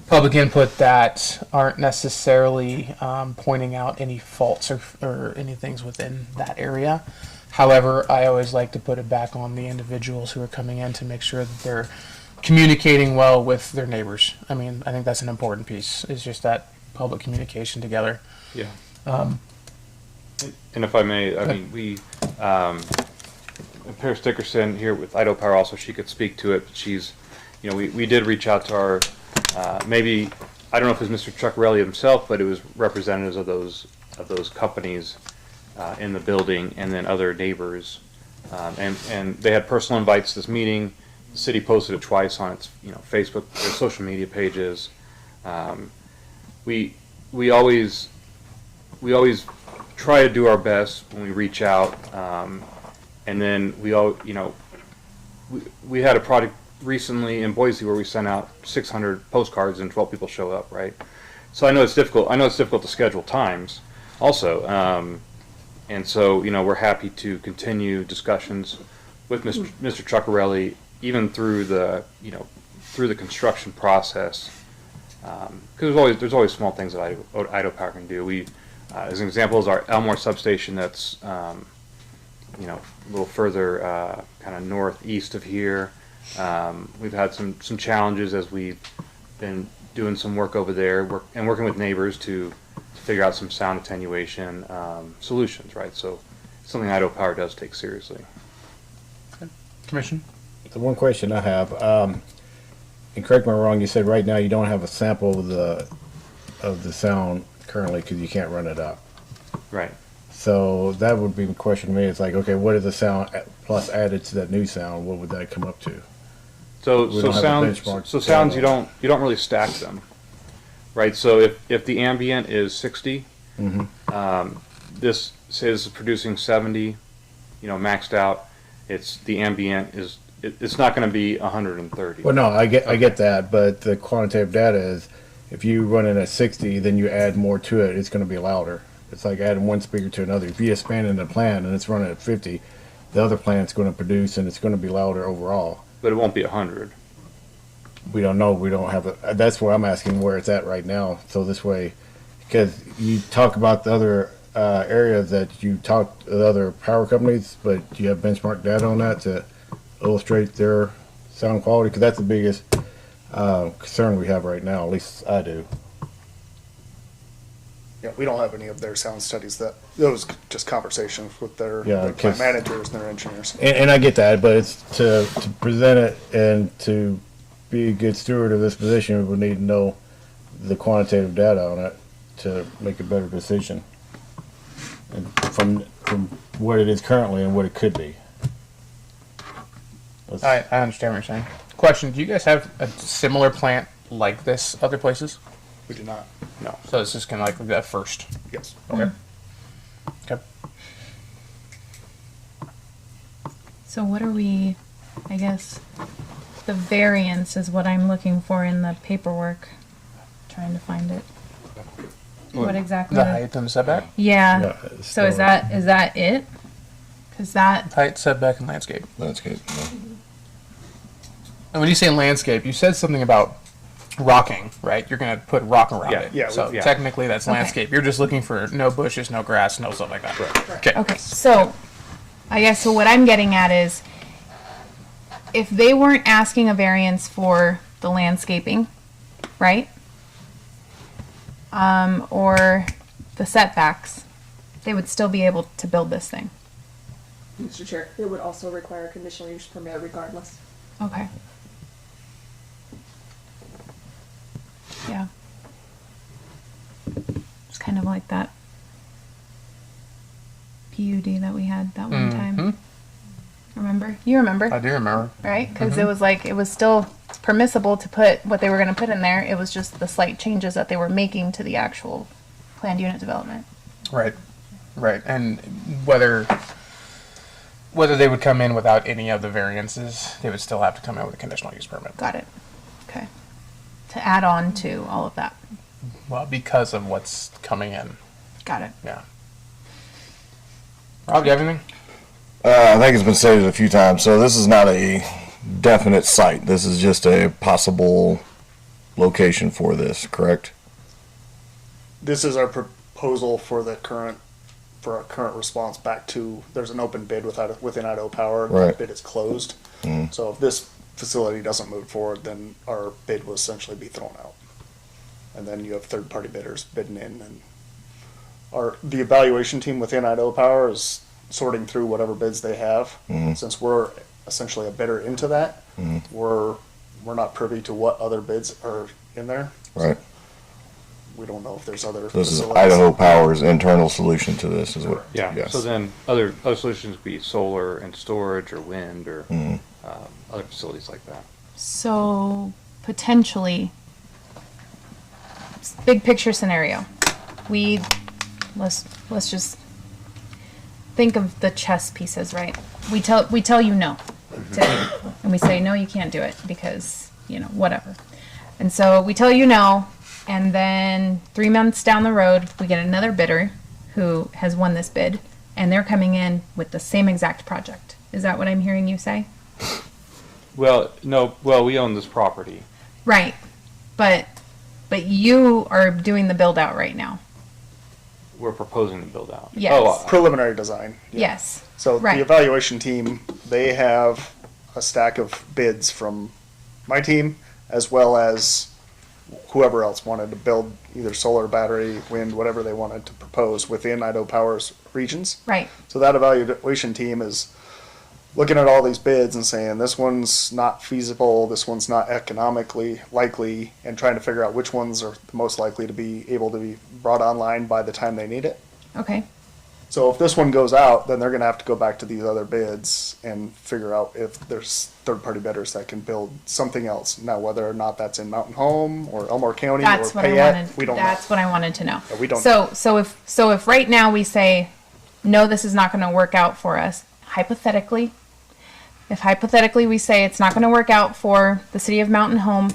public input that aren't necessarily pointing out any faults or any things within that area. However, I always like to put it back on the individuals who are coming in to make sure that they're communicating well with their neighbors. I mean, I think that's an important piece, is just that public communication together.
Yeah. And if I may, I mean, we, Paris Dickerson here with Idaho Power also, she could speak to it, but she's, we did reach out to our, maybe, I don't know if it was Mr. Chuckarelli himself, but it was representatives of those companies in the building, and then other neighbors. And they had personal invites to this meeting. The city posted it twice on its, Facebook or social media pages. We always try to do our best when we reach out, and then we had a project recently in Boise where we sent out 600 postcards and 12 people show up, right? So I know it's difficult. To schedule times, also, and so we're happy to continue discussions with Mr. Chuckarelli, even through the construction process, because there's always small things that Idaho Power can do. As an example, is our Elmore substation that's a little further kind of northeast of here. We've had some challenges as we've been doing some work over there, and working with neighbors to figure out some sound attenuation solutions, right? So something Idaho Power does take seriously.
Commission?
The one question I have, and correct me if I'm wrong, you said right now you don't have a sample of the sound currently because you can't run it up.
Right.
So that would be the question to me. It's like, okay, what is the sound plus added to that new sound? What would that come up to?
So
We don't have a benchmark
sounds you
data.
don't really stack them, right? So if the ambient is 60, this says producing 70, maxed out. It's the ambient is it's not going to be 130.
Well, no, I get that, but the quantitative data is if you run it at 60, then you add more to it, it's going to be louder. It's like adding one speaker to another. If you expand in a plant and it's running at 50, the other plant's going to produce and it's going to be louder overall.
But it won't be 100.
We don't know. We don't have a. That's where I'm asking where it's at right now. So this way, because you talk about the other areas that you talk to the other power companies, but do you have benchmark data on that to illustrate their sound quality? Because that's the biggest concern we have right now. At least I do.
Yeah, we don't have any of their sound studies. That was just conversations with their plant
'cause-
managers and their engineers.
And I get that, but it's to present it and to be a good steward of this position, we need to know the quantitative data on it to make a better decision. And from what it is currently and what it could be.
I understand what you're saying. Question, do you guys have a similar plant like this other places?
We do not.
No. So it's just kind of like that first.
Yes.
Okay. Okay.
So what are we, I guess, the variance is what I'm looking for in the paperwork. Trying to find it. What exactly?
The height and the setback?
Yeah.
Yeah,
So is that it? Because that,
Height, setback, and landscape.
Landscape.
And when you say landscape, you said something about rocking, right? You're going to put rock around
Yeah,
it.
yeah,
So
yeah.
technically that's
Okay.
landscape. You're just looking for no bushes, no grass, no stuff like that. Okay.
okay, so I guess so what I'm getting at is if they weren't asking a variance for the landscaping, right? Or the setbacks, they would still be able to build this thing.
Mr. Chair, it would also require a conditional use permit regardless.
Okay. Yeah. It's kind of like that PUD that we had that one time. Remember? You remember,
I do remember.
right? Because it was like, it was still permissible to put what they were going to put in there. It was just the slight changes that they were making to the actual planned unit development.
Right. Right. And whether they would come in without any of the variances, they would still have to come in with a conditional use permit.
Got it. Okay. To add on to all of that.
Well, because of what's coming in.
Got it.
Yeah. Rob, do you have anything?
I think it's been stated a few times, so this is not a definite site. This is just a possible location for this, correct?
This is our proposal for our current response back to, there's an open bid within Idaho Power.
Right.
That bid is closed. So if this facility doesn't move forward, then our bid will essentially be thrown out. And then you have third-party bidders bidding in, and the evaluation team within Idaho Power is sorting through whatever bids they have. Since we're essentially a bidder into that, we're not privy to what other bids are in there.
Right.
We don't know if there's other
This is
facilities.
Idaho Power's internal solution to this, is what?
Yeah.
Yes.
So then other solutions would be solar and storage or wind or other facilities like that.
So potentially, big picture scenario. Let's just think of the chess pieces, right? We tell you no today, and we say no, you can't do it because whatever. And so we tell you no, and then 3 months down the road, we get another bidder who has won this bid, and they're coming in with the same exact project. Is that what I'm hearing you say?
Well, no. Well, we own this property.
Right, but you are doing the build out right now.
We're proposing to build out.
Yes.
Oh,
Preliminary design. Yeah.
Yes.
So
Right.
the evaluation team, they have a stack of bids from my team as well as whoever else wanted to build either solar, battery, wind, whatever they wanted to propose within Idaho Power's regions.
Right.
So that evaluation team is looking at all these bids and saying, this one's not feasible, this one's not economically likely, and trying to figure out which ones are the most likely to be able to be brought online by the time they need it.
Okay.
So if this one goes out, then they're gonna have to go back to these other bids and figure out if there's third-party bidders that can build something else. Now, whether or not that's in Mountain Home or Elmore County or
That's what I
Payette,
wanted.
we don't know.
That's what I wanted to know.
Yeah, we don't
So if right now we say, no, this is not going to work out for us, hypothetically, if hypothetically we say it's not going to work out for the city of Mountain Home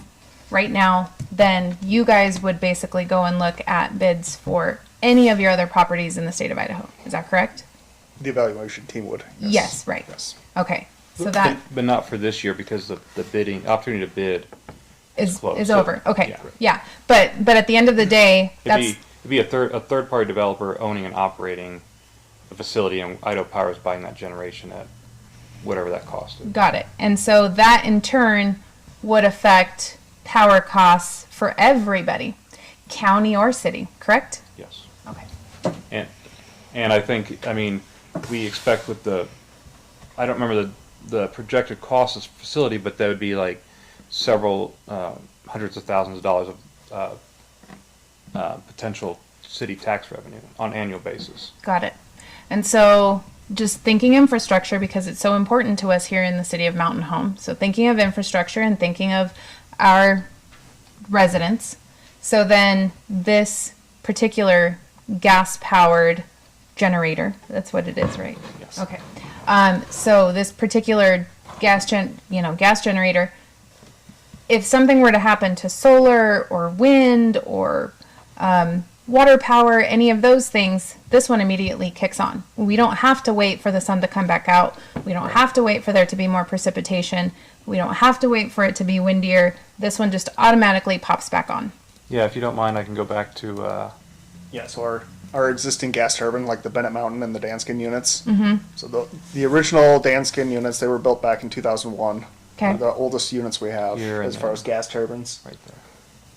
right now, then you guys would basically go and look at bids for any of your other properties in the state of Idaho. Is that correct?
The evaluation team would.
Yes, right.
Yes.
Okay. So that
But not for this year because the bidding, opportunity to bid
is
closed.
over. Okay.
Yeah.
Yeah. But at the end of the day, that's
It'd be a third party developer owning and operating a facility, and Idaho Power is buying that generation at whatever that cost is.
got it. And so that in turn would affect power costs for everybody, county or city, correct?
Yes.
Okay.
And I think, I mean, we expect with I don't remember the projected cost of this facility, but that would be like several hundreds of thousands of dollars of potential city tax revenue on an annual basis.
Got it. And so just thinking infrastructure, because it's so important to us here in the city of Mountain Home. So thinking of infrastructure and thinking of our residents. So then this particular gas powered generator, that's what it is, right?
Yes.
Okay. So this particular gas generator, if something were to happen to solar or wind or water power, any of those things, this one immediately kicks on. We don't have to wait for the sun to come back out. We don't have to wait for there to be more precipitation. We don't have to wait for it to be windier. This one just automatically pops back on.
Yeah, if you don't mind, I can go back to,
Yeah, so our existing gas turbine, like the Bennett Mountain and the Danskin units.
Mm-hmm.
So the original Danskin units, they were built back in 2001.
Okay.
They're the oldest units we have
Here and
as far
there.
as gas turbines.
right there.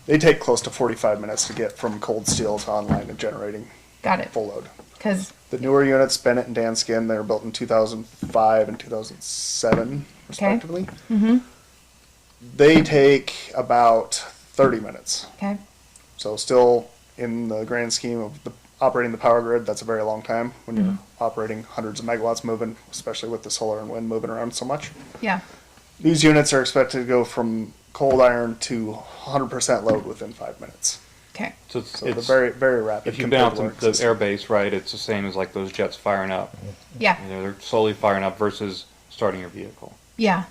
They take close to 45 minutes to get from cold steel to online and generating
Got it.
full load.
Because,
The newer units, Bennett and Danskin, they were built in 2005 and 2007, respectively.
mm-hmm.
They take about 30 minutes.
Okay.
So still in the grand scheme of operating the power grid, that's a very long time when you're operating hundreds of megawatts moving, especially with the solar and wind moving around so much.
Yeah.
These units are expected to go from cold iron to 100% load within 5 minutes.
Okay.
So
So they're
it's,
very, very rapid.
if you've been out
compared
to
to our
the air base, right, it's the same as like those jets firing up.
Yeah.
You know, they're slowly firing up versus starting your vehicle.
Yeah.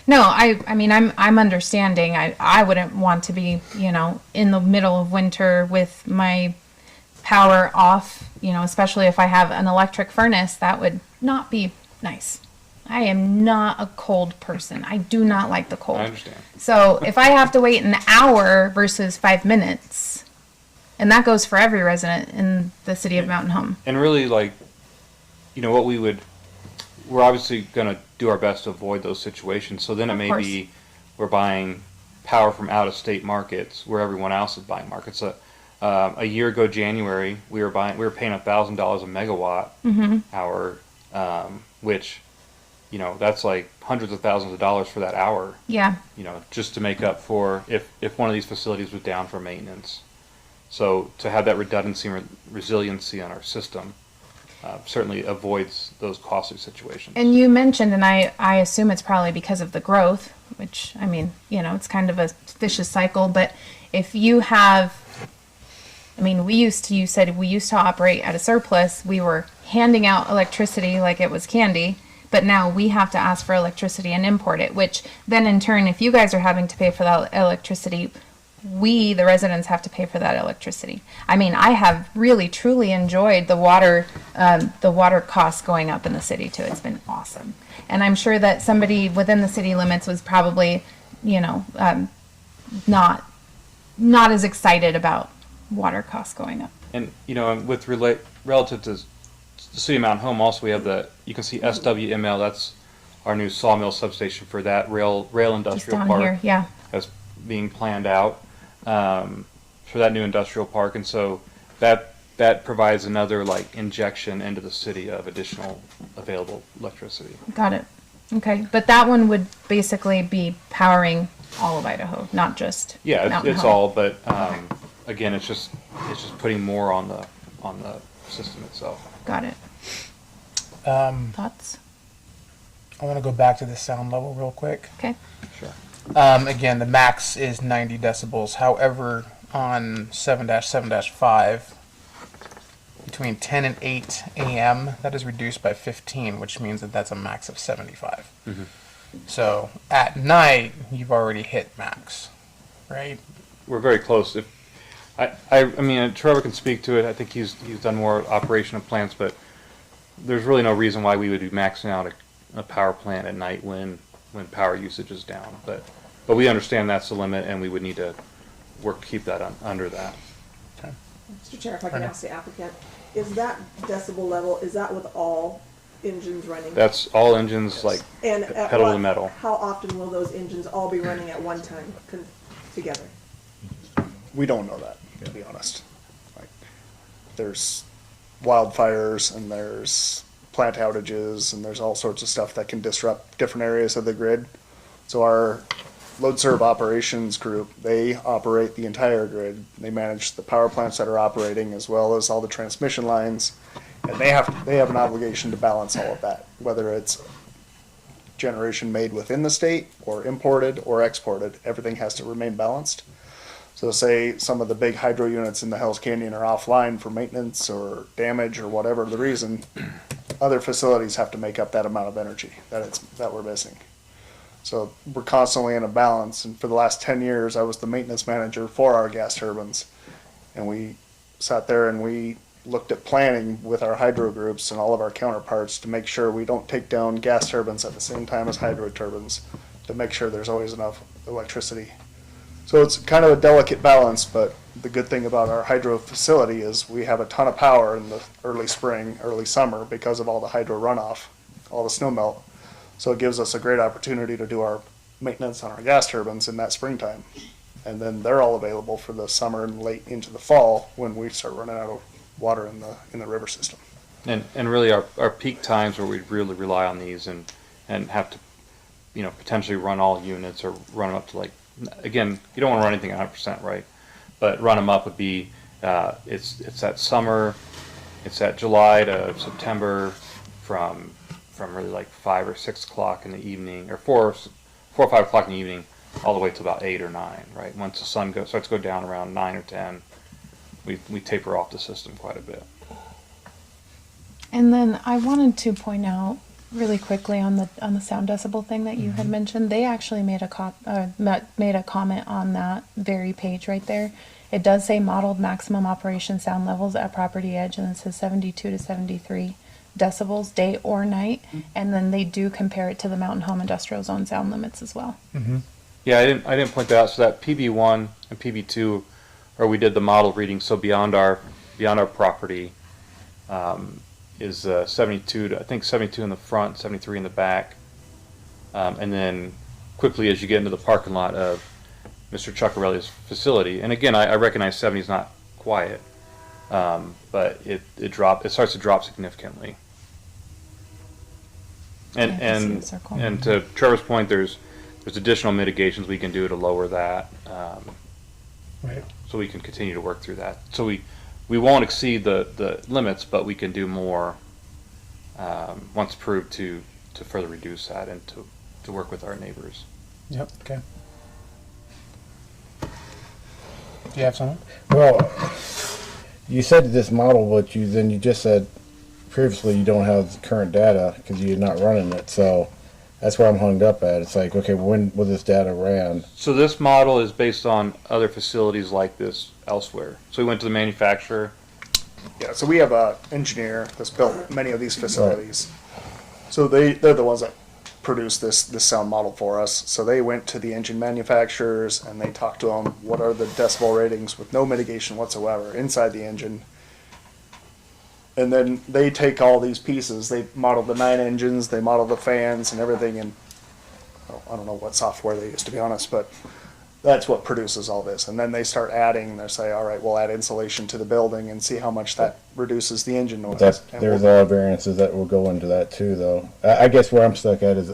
No, I mean, I'm understanding. I wouldn't want to be, in the middle of winter with my power off, especially if I have an electric furnace. That would not be nice. I am not a cold person. I do not like the cold.
I understand.
So if I have to wait an hour versus 5 minutes, and that goes for every resident in the city of Mountain Home.
And really, like, what we're obviously going to do our best to avoid those situations. So then it
Of
may
course.
be we're buying power from out of state markets where everyone else is buying markets. A year ago, January, we were paying $1,000 a megawatt hour, which, that's like hundreds of thousands of dollars for that hour.
Yeah.
Just to make up for if one of these facilities was down for maintenance. So to have that redundancy and resiliency on our system certainly avoids those costly situations.
And you mentioned, and I assume it's probably because of the growth, which, I mean, it's kind of a vicious cycle, but if you have, you said we used to operate at a surplus, we were handing out electricity like it was candy, but now we have to ask for electricity and import it, which then in turn, if you guys are having to pay for that electricity, we, the residents, have to pay for that electricity. I mean, I have really, truly enjoyed the water costs going up in the city too. It's been awesome. And I'm sure that somebody within the city limits was probably, not as excited about water costs going up.
And with relative to the city of Mountain Home, also we have you can see SWML. That's our new sawmill substation for that rail
Just
industrial
down
park.
here, yeah.
That's being planned out. for that new industrial park, and so that provides another like injection into the city of additional available electricity.
Got it. Okay, but that one would basically be powering all of Idaho, not just
Yeah,
Mountain
it's
Home.
all, but again, it's just putting more on the system itself.
Got it.
Um,
Thoughts?
I want to go back to the sound level real quick.
Okay.
Sure.
Again, the max is 90 decibels. However, on 7-7-5, between 10 and 8 a.m., that is reduced by 15, which means that that's a max of 75.
Mhm.
So at night, you've already hit max, right?
We're very close. If I mean, Trevor can speak to it. I think he's done more operation of plants, but there's really no reason why we would be maxing out a power plant at night when power usage is down. But we understand that's the limit, and we would need to work to keep that under that.
Mr. Chair, if I can ask the applicant, is that decibel level, is that with all engines running?
That's all engines like
And at
pedal to
what-
the metal.
How often will those engines all be running at one time together?
We don't know that, to be honest. Like, there's wildfires and there's plant outages and there's all sorts of stuff that can disrupt different areas of the grid. So our load serve operations group, they operate the entire grid. They manage the power plants that are operating as well as all the transmission lines. And they have an obligation to balance all of that, whether it's generation made within the state or imported or exported, everything has to remain balanced. So say some of the big hydro units in the Hells Canyon are offline for maintenance or damage or whatever the reason, other facilities have to make up that amount of energy that we're missing. So we're constantly in a balance, and for the last 10 years, I was the maintenance manager for our gas turbines. And we sat there and we looked at planning with our hydro groups and all of our counterparts to make sure we don't take down gas turbines at the same time as hydro turbines, to make sure there's always enough electricity. So it's kind of a delicate balance, but the good thing about our hydro facility is we have a ton of power in the early spring, early summer because of all the hydro runoff, all the snow melt. So it gives us a great opportunity to do our maintenance on our gas turbines in that springtime. And then they're all available for the summer and late into the fall when we start running out of water in the river system.
And really our peak times where we really rely on these and have to, potentially run all units or run them up to like, again, you don't want to run anything 100%, right? But run them up would be, it's that summer, it's that July to September from really like 5 or 6 o'clock in the evening, or 4 or 5 o'clock in the evening, all the way to about 8 or 9, right? Once the sun starts to go down around 9 or 10, we taper off the system quite a bit.
And then I wanted to point out really quickly on the sound decibel thing that you had mentioned. They actually made a comment on that very page right there. It does say modeled maximum operation sound levels at property edge, and it says 72 to 73 decibels day or night. And then they do compare it to the Mountain Home Industrial Zone sound limits as well.
Yeah, I didn't point that out. So that PB1 and PB2, or we did the model reading. So beyond our property is 72. I think 72 in the front, 73 in the back, and then quickly as you get into the parking lot of Mr. Chuckarelli's facility, and again, I recognize 70 is not quiet, but it starts to drop significantly. And
Yeah, I can see the circle.
and to Trevor's point, there's additional mitigations we can do to lower that,
Right.
so we can continue to work through that. So we won't exceed the limits, but we can do more once approved to further reduce that and to work with our neighbors.
Yep. Okay. Do you have something?
Well, you said this model, but you just said previously you don't have current data because you're not running it. So that's where I'm hung up at. It's like, okay, when was this data ran?
So this model is based on other facilities like this elsewhere. So we went to the manufacturer.
Yeah, so we have an engineer that's built many of these facilities. So they're the ones that produce this sound model for us. So they went to the engine manufacturers and they talked to them, what are the decibel ratings with no mitigation whatsoever inside the engine. And then they take all these pieces, they model the 9 engines, they model the fans and everything, and I don't know what software they use, to be honest, but That's what produces all this. And then they start adding, they say, all right, we'll add insulation to the building and see how much that reduces the engine noise. And
There's a
we'll-
lot of variances that will go into that too, though. I guess where I'm stuck at is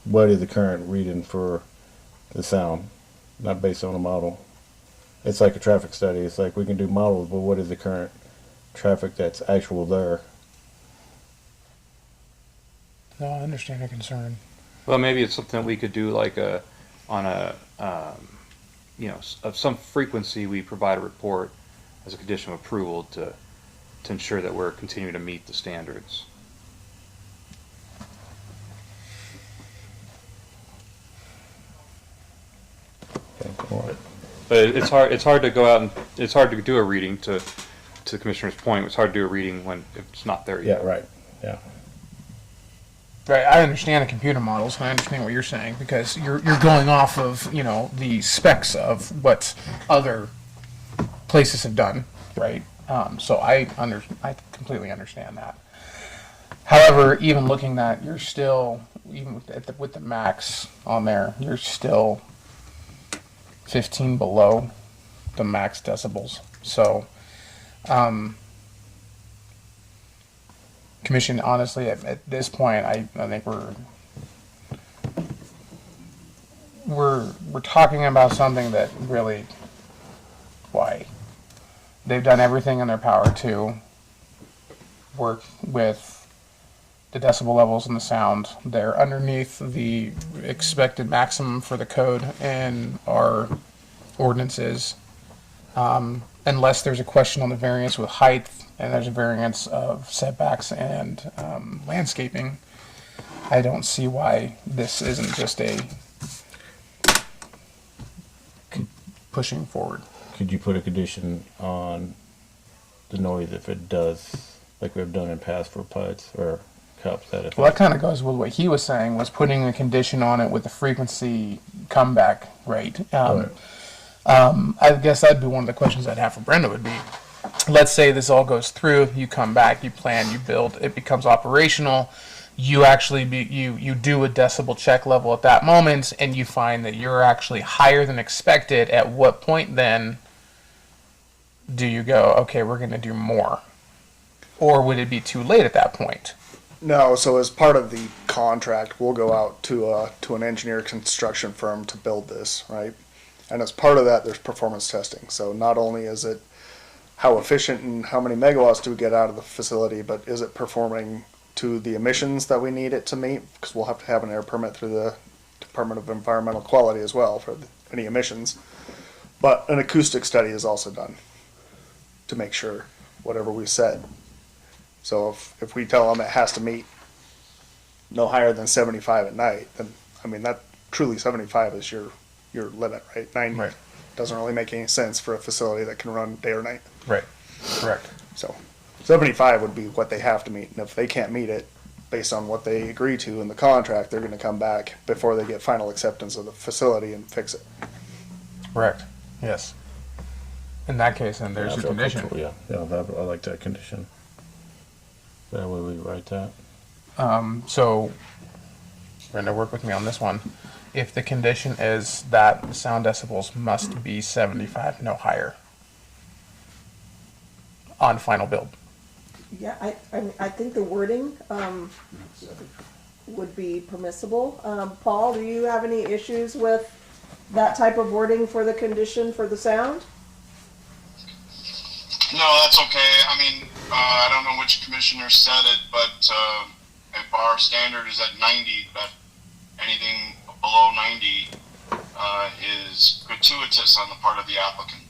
what is the current reading for the sound, not based on a model. It's like a traffic study. It's like we can do models, but what is the current traffic that's actual there?
No, I understand your concern.
Well, maybe it's something that we could do like of some frequency, we provide a report as a condition of approval to ensure that we're continuing to meet the standards. But it's hard to go out and it's hard to do a reading to the commissioner's point. It's hard to do a reading when it's not there yet.
Yeah, right. Yeah.
Right, I understand the computer models, and I understand what you're saying, because you're going off of, the specs of what other places have done, right? So I completely understand that. However, even looking at, you're still, even with the max on there, you're still 15 below the max decibels. So, Commission, honestly, at this point, I think we're talking about something that really, why? They've done everything in their power to work with the decibel levels and the sound. They're underneath the expected maximum for the code and our ordinances. Unless there's a question on the variance with height, and there's a variance of setbacks and landscaping, I don't see why this isn't just a pushing forward.
Could you put a condition on the noise if it does, like we've done in past for PUDs or cups?
Well, that kind of goes with what he was saying, was putting a condition on it with the frequency comeback rate. I guess that'd be one of the questions I'd have for Brenda would be, let's say this all goes through, you come back, you plan, you build, it becomes operational, you actually you do a decibel check level at that moment, and you find that you're actually higher than expected. At what point then do you go, okay, we're going to do more? Or would it be too late at that point?
No, so as part of the contract, we'll go out to an engineer construction firm to build this, right? And as part of that, there's performance testing. So not only is it how efficient and how many megawatts do we get out of the facility, but is it performing to the emissions that we need it to meet? Because we'll have to have an air permit through the Department of Environmental Quality as well for any emissions. But an acoustic study is also done to make sure whatever we said. So if we tell them it has to meet no higher than 75 at night, then, I mean, that truly 75 is your limit, right? 90
Right.
doesn't really make any sense for a facility that can run day or night.
Right. Correct.
So 75 would be what they have to meet. And if they can't meet it based on what they agree to in the contract, they're going to come back before they get final acceptance of the facility and fix it.
Correct. Yes. In that case, then there's
I
your
feel
condition.
comfortable, Yeah, I like that condition. That way we write that.
So, Brenda, work with me on this one. If the condition is that the sound decibels must be 75, no higher, on final build.
Yeah, I think the wording would be permissible. Paul, do you have any issues with that type of wording for the condition for the sound?
No, that's okay. I mean, I don't know which commissioner said it, but if our standard is at 90, but anything below 90 is gratuitous on the part of the applicant.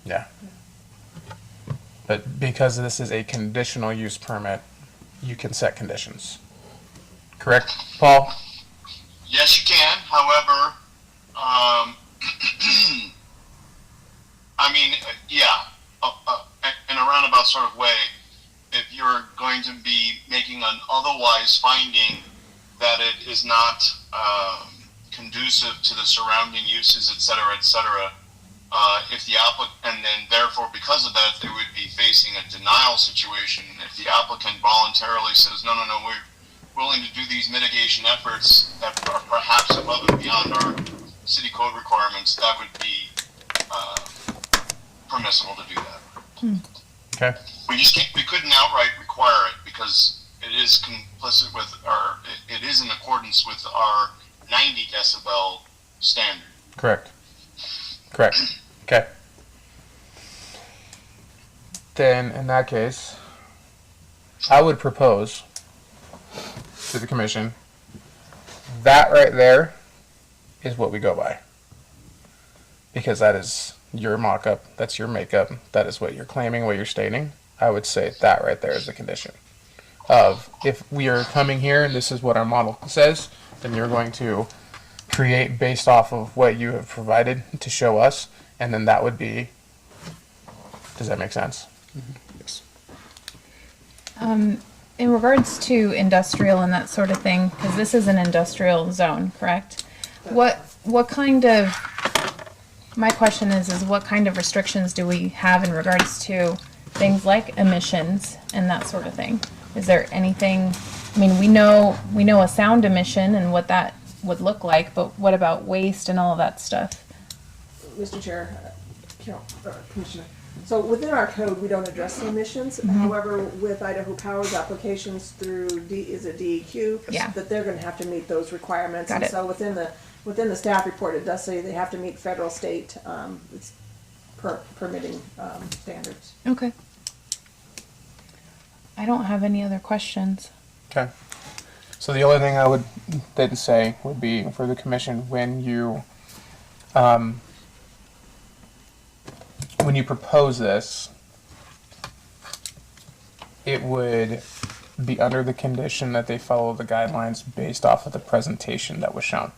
Yeah. But because this is a conditional use permit, you can set conditions. Correct, Paul?
Yes, you can. However, I mean, yeah, in a roundabout sort of way, if you're going to be making an otherwise finding that it is not conducive to the surrounding uses, et cetera, if the applicant, and then therefore because of that, they would be facing a denial situation. If the applicant voluntarily says, no, willing to do these mitigation efforts that are perhaps above and beyond our city code requirements, that would be permissible to do that.
Okay.
We couldn't outright require it because it is complicit with it is in accordance with our 90 decibel standard.
Correct. Okay. Then, in that case, I would propose to the commission that right there is what we go by. Because that is your mock-up, that's your makeup, that is what you're claiming, what you're stating. I would say that right there is the condition. Of, if we are coming here and this is what our model says, then you're going to create based off of what you have provided to show us, and then that would be, does that make sense?
Yes.
In regards to industrial and that sort of thing, because this is an industrial zone, correct? What kind of, my question is what kind of restrictions do we have in regards to things like emissions and that sort of thing? Is there anything, I mean, we know a sound emission and what that would look like, but what about waste and all of that stuff?
Mr. Chair, Commissioner. So within our code, we don't address the emissions. However, with Idaho Power's applications through DEQ,
Yeah.
that they're going to have to meet those requirements.
Got
And
it.
so within the staff report, it does say they have to meet federal, state permitting standards.
Okay. I don't have any other questions.
Okay. So the only thing I would then say would be for the commission when you propose this, it would be under the condition that they follow the guidelines based off of the presentation that was shown.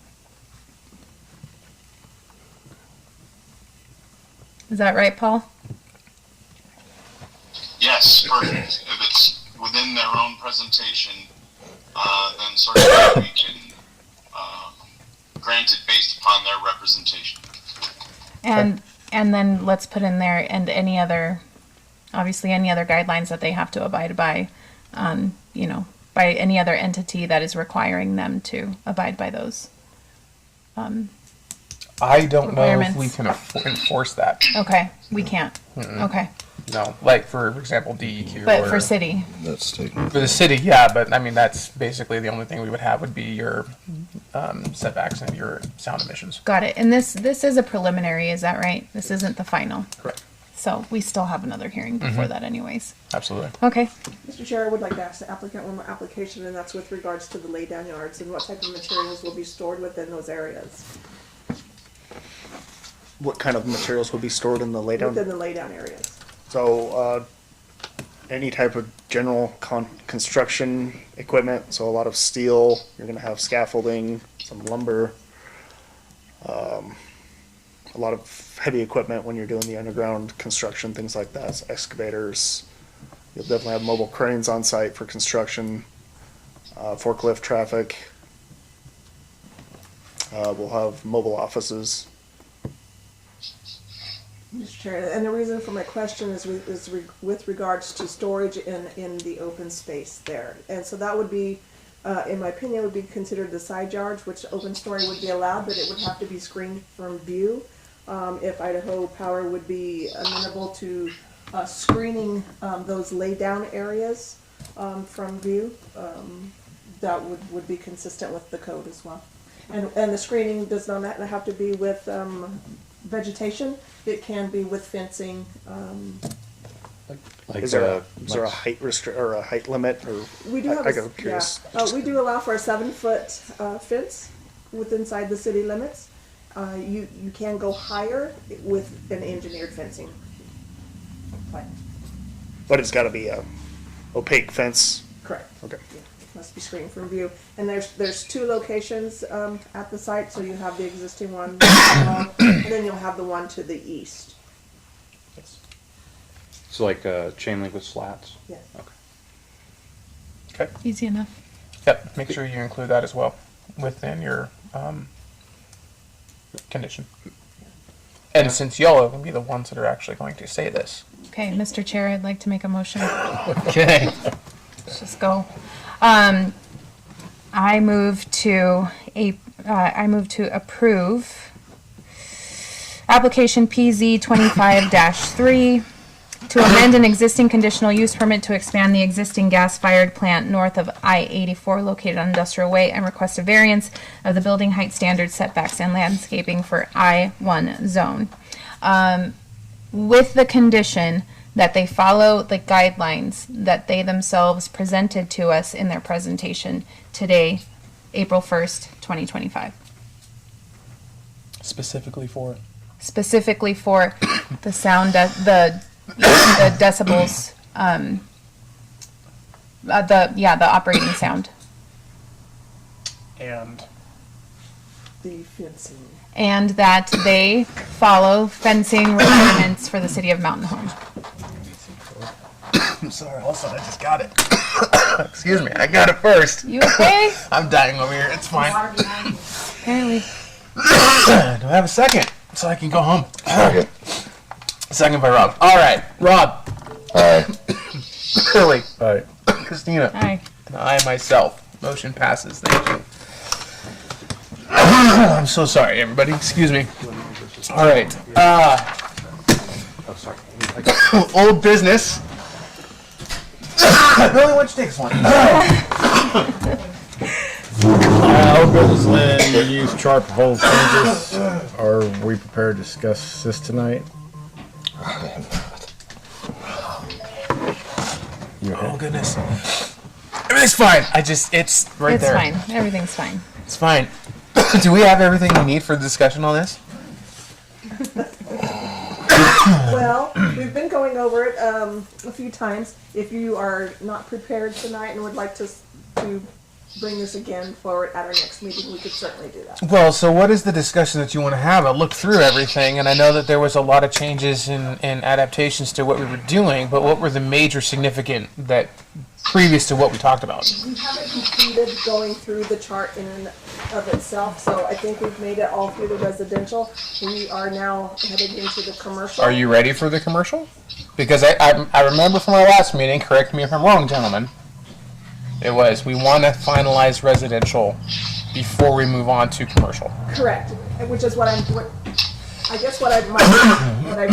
Is that right, Paul?
Yes, perfect. If it's within their own presentation, then certainly we can grant it based upon their representation.
And then let's put in there and any other guidelines that they have to abide by, by any other entity that is requiring them to abide by those.
I don't know if
Requirements.
we can enforce that.
Okay, we can't. Okay,
No, like for example, DEQ.
but
or
for city,
That's state.
for the city, yeah, but I mean that's basically the only thing we would have would be your setbacks and your sound emissions.
got it. And this is a preliminary, is that right? This isn't the final.
Correct.
So we still have another hearing before that anyways.
Absolutely.
Okay.
Mr. Chair, I would like to ask the applicant one more application, and that's with regards to the laydown yards and what type of materials will be stored within those areas,
What kind of materials would be stored in the laydown?
within the laydown areas.
So, any type of general construction equipment, so a lot of steel, you're gonna have scaffolding, some lumber, a lot of heavy equipment when you're doing the underground construction, things like that, so excavators. You'll definitely have mobile cranes on site for construction, forklift traffic. We'll have mobile offices.
Mr. Chair, and the reason for my question is with regards to storage in the open space there. And so that would be, in my opinion, would be considered the side yards, which open story would be allowed, but it would have to be screened from view. If Idaho Power would be amenable to screening those lay-down areas from view, that would be consistent with the code as well. And the screening does not have to be with vegetation. It can be with fencing.
Like
Is there a height or a height limit, or?
We do have,
I got curious.
we do allow for a 7-foot fence inside the city limits. You can go higher with an engineered fencing plan.
But it's gotta be a opaque fence.
Correct.
Okay.
Yeah, it must be screened from view. And there's 2 locations at the site, so you have the existing one, and then you'll have the one to the east.
It's like chain link with slats.
Yes.
Okay.
Easy enough.
Yep. Make sure you include that as well within your condition. And since y'all are going to be the ones that are actually going to say this.
Okay, Mr. Chair, I'd like to make a motion.
Okay.
Let's just go. I move to approve application PZ 25-3 to amend an existing conditional use permit to expand the existing gas-fired plant north of I-84 located on Industrial Way and request a variance of the building height standards, setbacks, and landscaping for I-1 zone. With the condition that they follow the guidelines that they themselves presented to us in their presentation today, April 1st, 2025.
Specifically for
Specifically for the sound, the decibels, the operating sound.
and
The fencing.
And that they follow fencing requirements for the city of Mountain Home.
I'm sorry. Also, I just got it. Excuse me. I got it first.
You okay?
I'm dying over here. It's fine.
Apparently.
Do I have a second so I can go home? Second by Rob. All right, Rob.
Aye.
Billy.
Aye.
Christina.
Aye.
And I myself. Motion passes. Thank you. I'm so sorry, everybody. Excuse me. All right. Old business. Billy, why don't you take this one?
Old business land, the use chart proposal changes. Are we prepared to discuss this tonight?
Oh, goodness. Everything's fine. It's right
It's
there.
fine. Everything's fine.
It's fine. Do we have everything we need for the discussion on this?
Well, we've been going over it a few times. If you are not prepared tonight and would like to bring this again forward at our next meeting, we could certainly do that.
Well, so what is the discussion that you want to have? I looked through everything, and I know that there was a lot of changes and adaptations to what we were doing, but what were the major significant that previous to what we talked about?
We haven't completed going through the chart in and of itself, so I think we've made it all through the residential. We are now headed into the commercial.
Are you ready for the commercial? Because I remember from our last meeting, correct me if I'm wrong, gentlemen, it was we want to finalize residential before we move on to commercial.
Correct, which is what I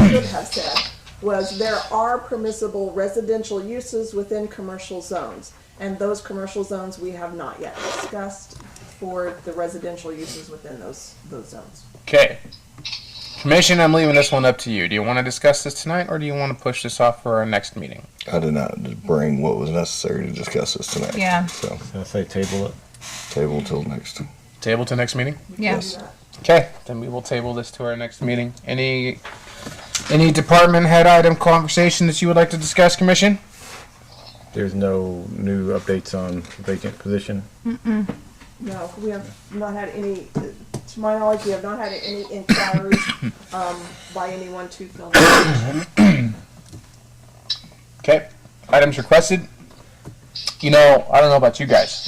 should have said was there are permissible residential uses within commercial zones, and those commercial zones we have not yet discussed for the residential uses within those zones.
Okay. Commission, I'm leaving this one up to you. Do you want to discuss this tonight, or do you want to push this off for our next meeting?
I did not bring what was necessary to discuss this tonight.
Yeah.
So,
I say table it.
table till next.
Table to next meeting?
Yeah.
Yes.
Okay, then we will table this to our next meeting. Any department head item conversation that you would like to discuss, Commission?
There's no new updates on vacant position.
No, we have not had any, to my knowledge, we have not had any inquiries by anyone to fill that.
Okay, items requested. You know, I don't know about you guys,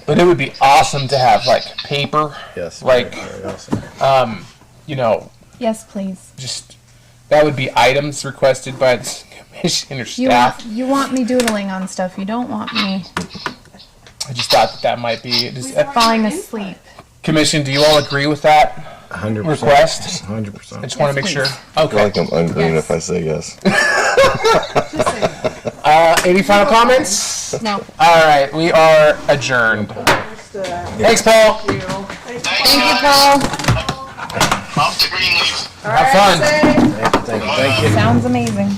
but it would be awesome to have like paper,
Yes.
like,
very awesome.
you know,
Yes, please.
just that would be items requested by the commission or staff.
You want me doodling on stuff. You don't want me
I just thought that might be.
falling asleep.
Commission, do you all agree with that
100%.
request?
100%.
I just want to make sure.
please.
I feel
Okay.
like I'm ungreen
Yes.
if I say yes.
Any final comments?
No.
All right, we are adjourned.
Understood.
Thanks, Paul.
Thank you.
Thanks,
Thank you,
guys.
Paul.
Off to Greenleaf.
All
Have
right,
fun.
say-
Thank you.
Sounds amazing.